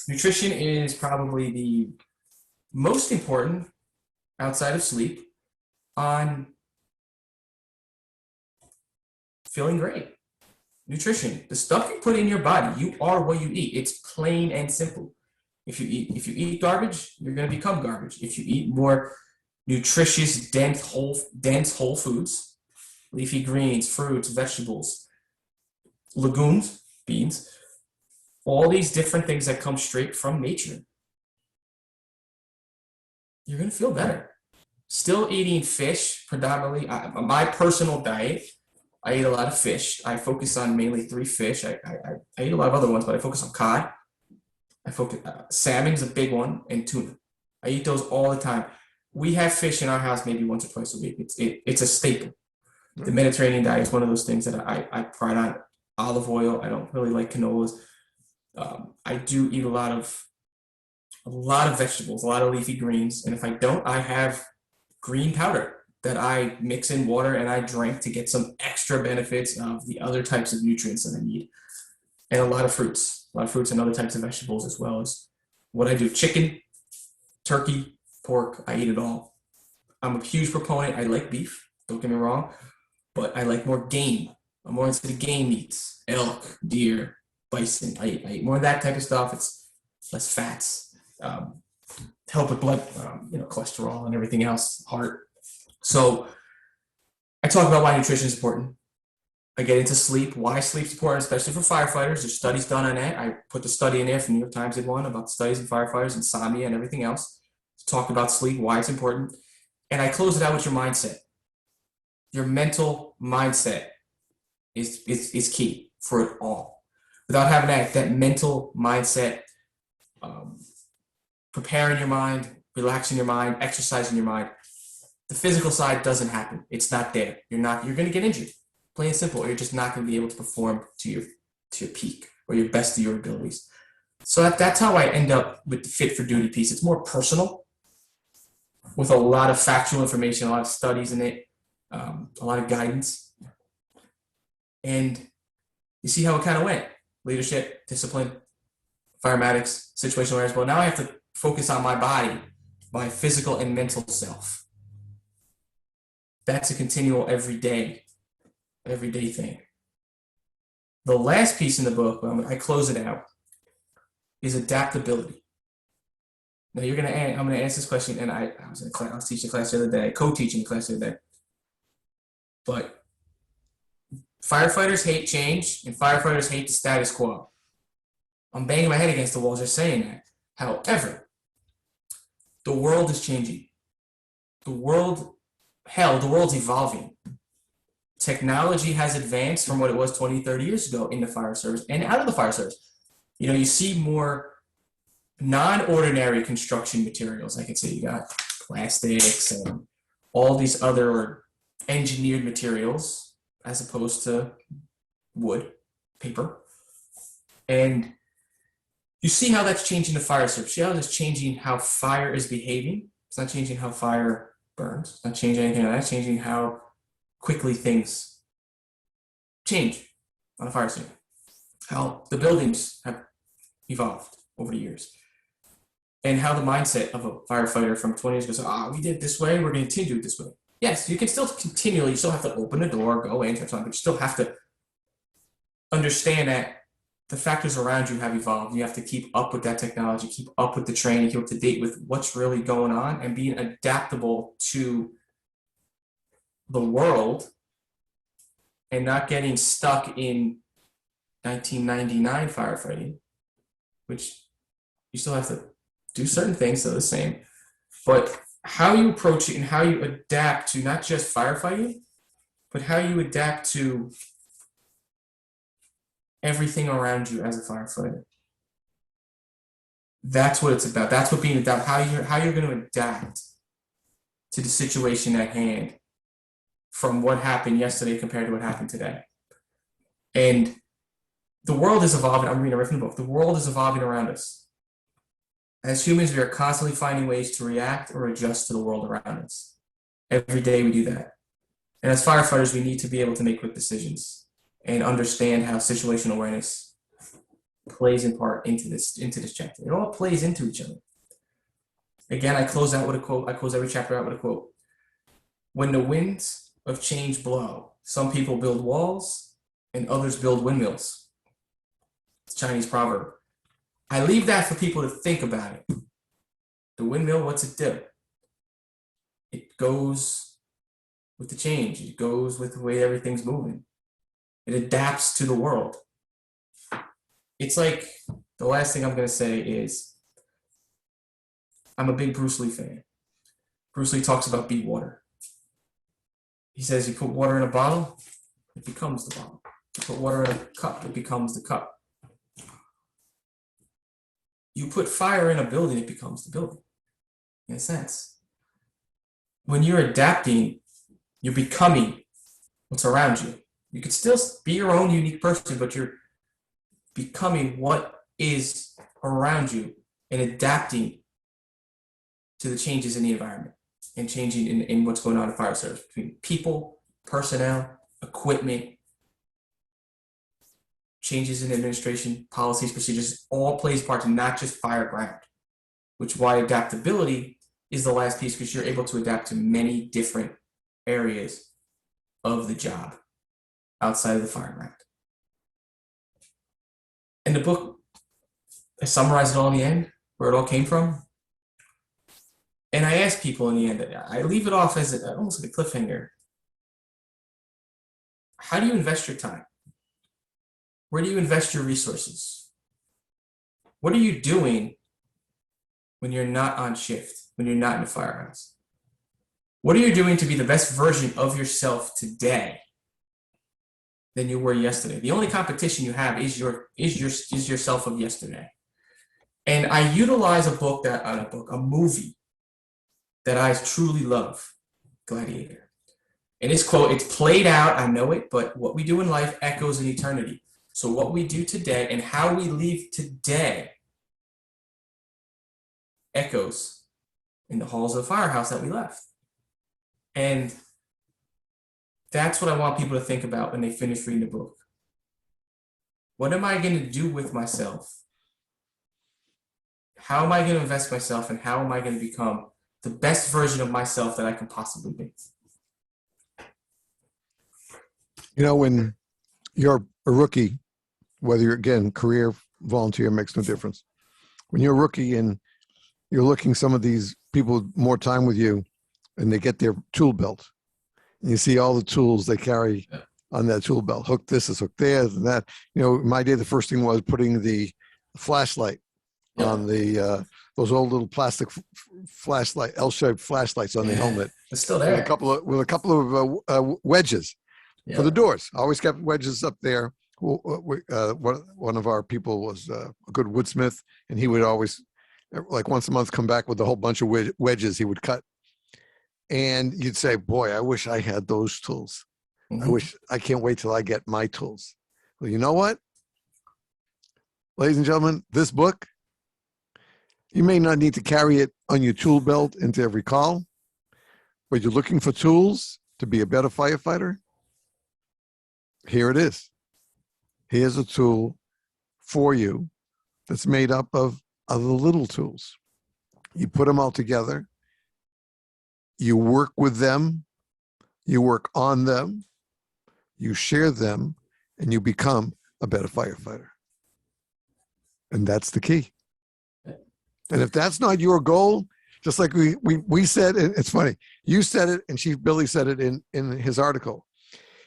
Nutrition is probably the most important outside of sleep on feeling great. Nutrition, the stuff you put in your body, you are what you eat. It's plain and simple. If you eat garbage, you're going to become garbage. If you eat more nutritious, dense whole foods, leafy greens, fruits, vegetables, legumes, beans, all these different things that come straight from nature, you're going to feel better. Still eating fish predominantly. My personal diet, I eat a lot of fish. I focus on mainly 3 fish. I eat a lot of other ones, but I focus on cod. Salmon's a big one, and tuna. I eat those all the time. We have fish in our house maybe once or twice a week. It's a staple. The Mediterranean diet is one of those things that I pride on. Olive oil. I don't really like canolas. I do eat a lot of vegetables, a lot of leafy greens, and if I don't, I have green powder that I mix in water and I drink to get some extra benefits of the other types of nutrients that I need. And a lot of fruits and other types of vegetables as well as what I do. Chicken, turkey, pork, I eat it all. I'm a huge proponent. I like beef, don't get me wrong, but I like more game. I'm more into the game meats, elk, deer, bison. I eat more of that type of stuff. It's less fats, help with blood, cholesterol and everything else, heart. So I talk about why nutrition is important. I get into sleep, why sleep's important, especially for firefighters. There's studies done on that. I put the study in there from New York Times, did one about the studies in firefighters, insomnia and everything else. Talk about sleep, why it's important. And I close it out with your mindset. Your mental mindset is key for it all. Without having that mental mindset, preparing your mind, relaxing your mind, exercising your mind, the physical side doesn't happen. It's not there. You're going to get injured, plain and simple, or you're just not going to be able to perform to your peak or your best of your abilities. So that's how I end up with the fit for duty piece. It's more personal with a lot of factual information, a lot of studies in it, a lot of guidance. And you see how it kind of went. Leadership, discipline, firematics, situational awareness. Well, now I have to focus on my body, my physical and mental self. That's a continual everyday thing. The last piece in the book, I close it out, is adaptability. Now I'm going to ask this question, and I was teaching a class the other day, co-teaching a class the other day. But firefighters hate change, and firefighters hate the status quo. I'm banging my head against the wall just saying that. However, the world is changing. The world's evolving. Technology has advanced from what it was 20, 30 years ago in the fire service and out of the fire service. You see more non-ordinary construction materials. I could say you got plastics and all these other engineered materials as opposed to wood, paper. And you see how that's changing the fire service. See how that's changing how fire is behaving. It's not changing how fire burns. It's not changing anything like that. It's changing how quickly things change on a fire scene, how the buildings have evolved over the years, and how the mindset of a firefighter from 20 years ago says, we did it this way, we're going to continue to do it this way. Yes, you can still continually, you still have to open the door, go in, but you still have to understand that the factors around you have evolved. You have to keep up with that technology, keep up with the training, keep up to date with what's really going on, and being adaptable to the world and not getting stuck in 1999 firefighting, which you still have to do certain things, they're the same. But how you approach it and how you adapt to not just firefighting, but how you adapt to everything around you as a firefighter. That's what it's about. That's what being adapt. How you're going to adapt to the situation at hand from what happened yesterday compared to what happened today. And the world is evolving. I'm reading right from the book. The world is evolving around us. As humans, we are constantly finding ways to react or adjust to the world around us. Every day we do that. And as firefighters, we need to be able to make quick decisions and understand how situational awareness plays in part into this chapter. It all plays into each other. Again, I close out with a quote. I close every chapter out with a quote. When the winds of change blow, some people build walls and others build windmills. It's a Chinese proverb. I leave that for people to think about it. The windmill, what's it do? It goes with the change. It goes with the way everything's moving. It adapts to the world. It's like, the last thing I'm going to say is, I'm a big Bruce Lee fan. Bruce Lee talks about be water. He says you put water in a bottle, it becomes the bottle. You put water in a cup, it becomes the cup. You put fire in a building, it becomes the building, in a sense. When you're adapting, you're becoming what's around you. You could still be your own unique person, but you're becoming what is around you and adapting to the changes in the environment and changing in what's going on in fire service between people, personnel, equipment, changes in administration, policies, procedures, all plays part in not just fire ground, which why adaptability is the last piece, because you're able to adapt to many different areas of the job outside of the fire ground. In the book, I summarize it all in the end, where it all came from. And I ask people in the end, I leave it off as almost like a cliffhanger. How do you invest your time? Where do you invest your resources? What are you doing when you're not on shift, when you're not in the firehouse? What are you doing to be the best version of yourself today than you were yesterday? The only competition you have is yourself of yesterday. And I utilize a movie that I truly love, Gladiator. And this quote, it's played out, I know it, but what we do in life echoes in eternity. So what we do today and how we leave today echoes in the halls of the firehouse that we left. And that's what I want people to think about when they finish reading the book. What am I going to do with myself? How am I going to invest myself, and how am I going to become the best version of myself that I can possibly be? You know, when you're a rookie, whether you're, again, career, volunteer, makes no difference. When you're a rookie and you're looking some of these people with more time with you, and they get their tool belt, and you see all the tools they carry on that tool belt. Hook this is hook there and that. You know, in my day, the first thing was putting the flashlight on the those old little plastic flashlight, L-shaped flashlights on the helmet. It's still there. With a couple of wedges for the doors. I always kept wedges up there. One of our people was a good woodsmith, and he would always, like once a month, come back with a whole bunch of wedges he would cut. And you'd say, boy, I wish I had those tools. Mm-hmm. I can't wait till I get my tools. Well, you know what? Ladies and gentlemen, this book, you may not need to carry it on your tool belt into every call, but you're looking for tools to be a better firefighter. Here it is. Here's a tool for you that's made up of other little tools. You put them all together. You work with them. You work on them. You share them, and you become a better firefighter. And that's the key. And if that's not your goal, just like we said, and it's funny, you said it, and Chief Billy said it in his article.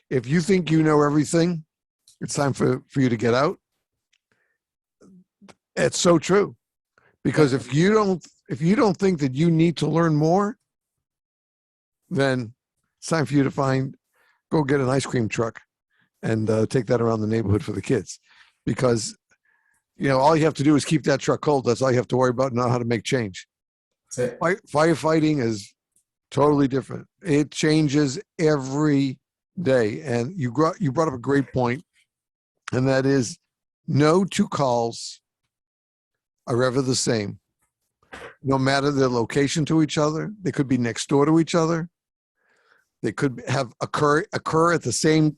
If you think you know everything, it's time for you to get out. It's so true. Because if you don't think that you need to learn more, then it's time for you to go get an ice cream truck and take that around the neighborhood for the kids. Because, all you have to do is keep that truck cold. That's all you have to worry about, not how to make change. That's it. Firefighting is totally different. It changes every day. And you brought up a great point, and that is no two calls are ever the same. No matter their location to each other, they could be next door to each other. They could occur at the same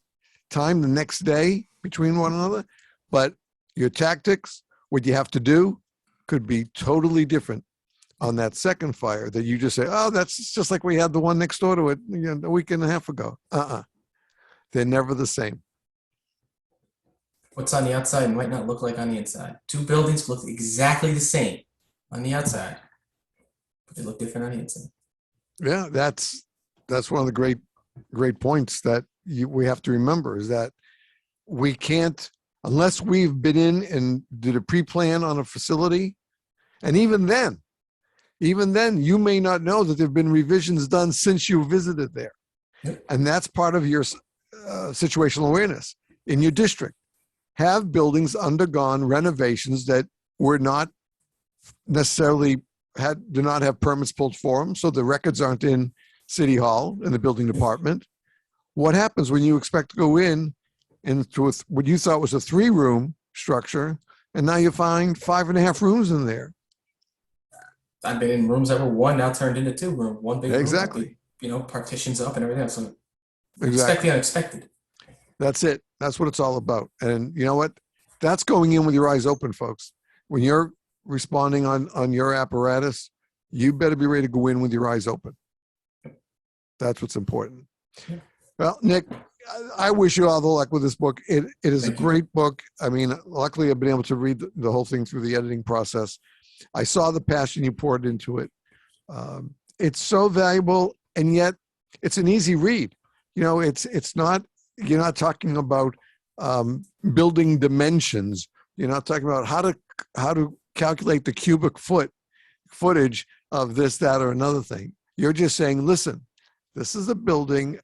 time the next day between one another. But your tactics, what you have to do, could be totally different on that second fire that you just say, oh, that's just like we had the one next door to it a week and a half ago. They're never the same. What's on the outside might not look like on the inside. Two buildings look exactly the same on the outside, but they look different on the inside. Yeah, that's one of the great points that we have to remember, is that we can't, unless we've been in and did a pre-plan on a facility, and even then, you may not know that there have been revisions done since you visited there. Yep. And And that's part of your situational awareness in your district. Have buildings undergone renovations that were not necessarily do not have permits pulled for them, so the records aren't in City Hall in the building department? What happens when you expect to go in into what you thought was a 3-room structure, and now you find 5.5 rooms in there? I've been in rooms that were one now turned into 2 room, one big room. Exactly. Partitions up and everything else. So expect Exactly. the unexpected. That's it. That's what it's all about. And you know what? That's going in with your eyes open, folks. When you're responding on your apparatus, you better be ready to go in with your eyes open. That's what's important. Yeah. Well, Nic, I wish you all the luck with this book. It is Thank a you. great book. I mean, luckily I've been able to read the whole thing through the editing process. I saw the passion you poured into it. It's so valuable, and yet it's an easy read. It's not, you're not talking about building dimensions. You're not talking about how to calculate the cubic footage of this, that, or another thing. You're just saying, listen, this is a building.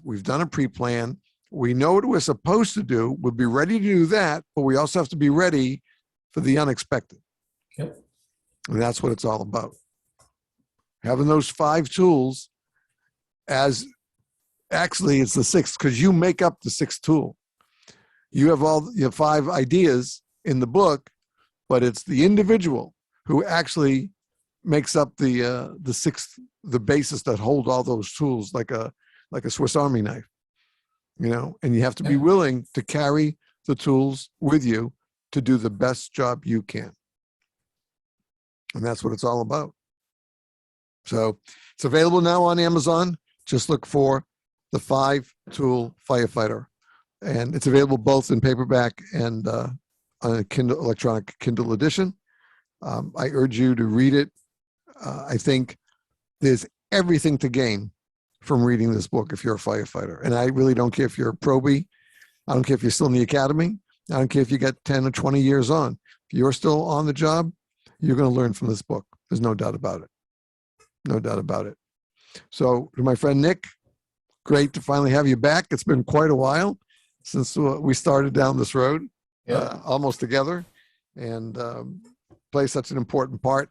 We've done a pre-plan. We know what we're supposed to do. We'll be ready to do that, but we also have to be ready for the unexpected. Yep. And that's what it's all about. Having those 5 tools actually it's the 6th, because you make up the 6th tool. You have all your 5 ideas in the book, but it's the individual who actually makes up the 6th, the basis that hold all those tools like a Swiss Army knife, and you have to be willing to carry the tools with you to do the best job you can. And that's what it's all about. So it's available now on Amazon. Just look for the 5-Tool Firefighter. And it's available both in paperback and on a electronic Kindle edition. I urge you to read it. I think there's everything to gain from reading this book if you're a firefighter. And I really don't care if you're a probie. I don't care if you're still in the academy. I don't care if you got 10 or 20 years on. If you're still on the job, you're going to learn from this book. There's no doubt about it. No doubt about it. So to my friend Nic, great to finally have you back. It's been quite a while since we started down this road, almost together, and play such an important part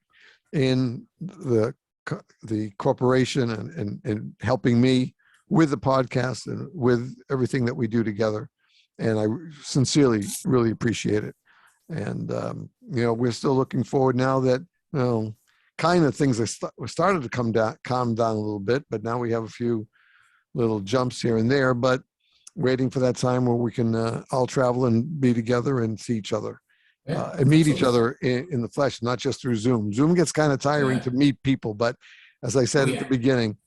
in the corporation and helping me with the podcast and with everything that we do together. And I sincerely really appreciate it. And we're still looking forward now that kind of things are started to calm down a little bit, but now we have a few little jumps here and there. But waiting for that time where we can all travel and be together and see each other. Yeah, And meet each absolutely. other in the flesh, not just through Zoom. Zoom gets kind of tiring Yeah. to meet people, but as I Oh said at the yeah. beginning,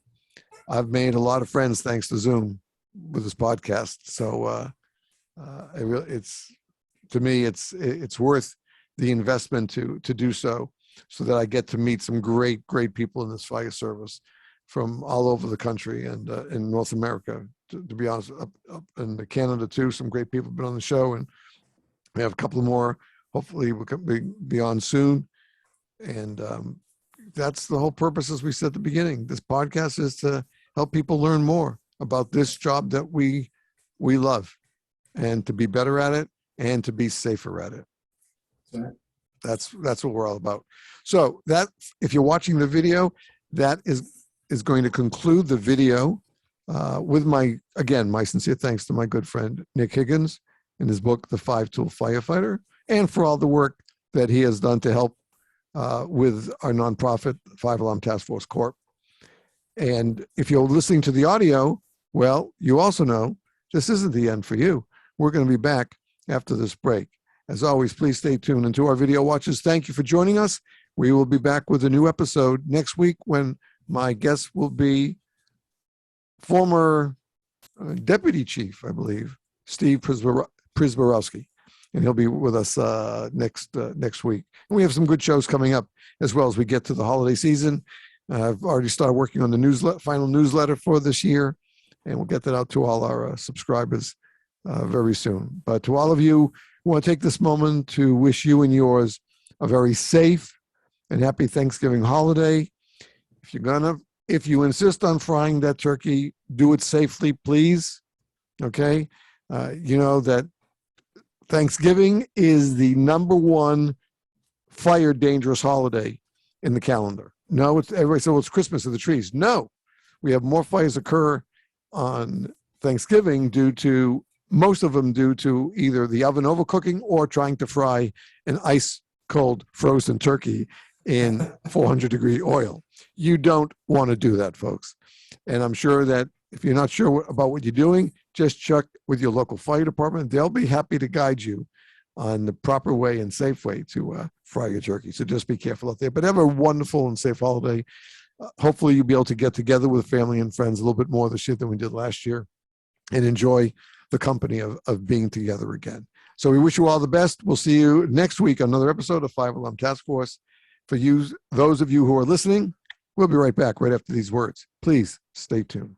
I've made a lot of friends thanks to Zoom with this podcast. So it's to me, it's worth the investment to do so that I get to meet some great people in this fire service from all over the country and in North America. To be honest, up in Canada too, some great people have been on the show, and we have a couple more. Hopefully, we can be on soon. And that's the whole purpose, as we said at the beginning. This podcast is to help people learn more about this job that we love, and to be better at it and to be safer at it. Sure. That's what we're all about. So that, if you're watching the video, that is going to conclude the video with my sincere thanks to my good friend Nic Higgins in his book, The 5-Tool Firefighter, and for all the work that he has done to help with our nonprofit, 5-Alarm Task Force Corp. And if you're listening to the audio, well, you also know this isn't the end for you. We're going to be back after this break. As always, please stay tuned. And to our video watchers, thank you for joining us. We will be back with a new episode next week when my guest will be former Deputy Chief, I believe, Steve Prisborowski, and he'll be with us next week. And we have some good shows coming up as well as we get to the holiday season. I've already started working on the final newsletter for this year, and we'll get that out to all our subscribers very soon. But to all of you, we want to take this moment to wish you and yours a very safe and happy Thanksgiving holiday. If you insist on frying that turkey, do it safely, please. Okay? You know that Thanksgiving is the number one fire dangerous holiday in the calendar. No, everybody said, well, it's Christmas of the trees. No, we have more fires occur on Thanksgiving most of them due to either the oven overcooking or trying to fry an ice cold frozen turkey in 400-degree oil. You don't want to do that, folks. And I'm sure that if you're not sure about what you're doing, just check with your local fire department. They'll be happy to guide you on the proper way and safe way to fry your turkey. So just be careful out there. But have a wonderful and safe holiday. Hopefully you'll be able to get together with family and friends a little bit more this year than we did last year, and enjoy the company of being together again. So we wish you all the best. We'll see you next week on another episode of 5-Alarm Task Force. For those of you who are listening, we'll be right back right after these words. Please stay tuned.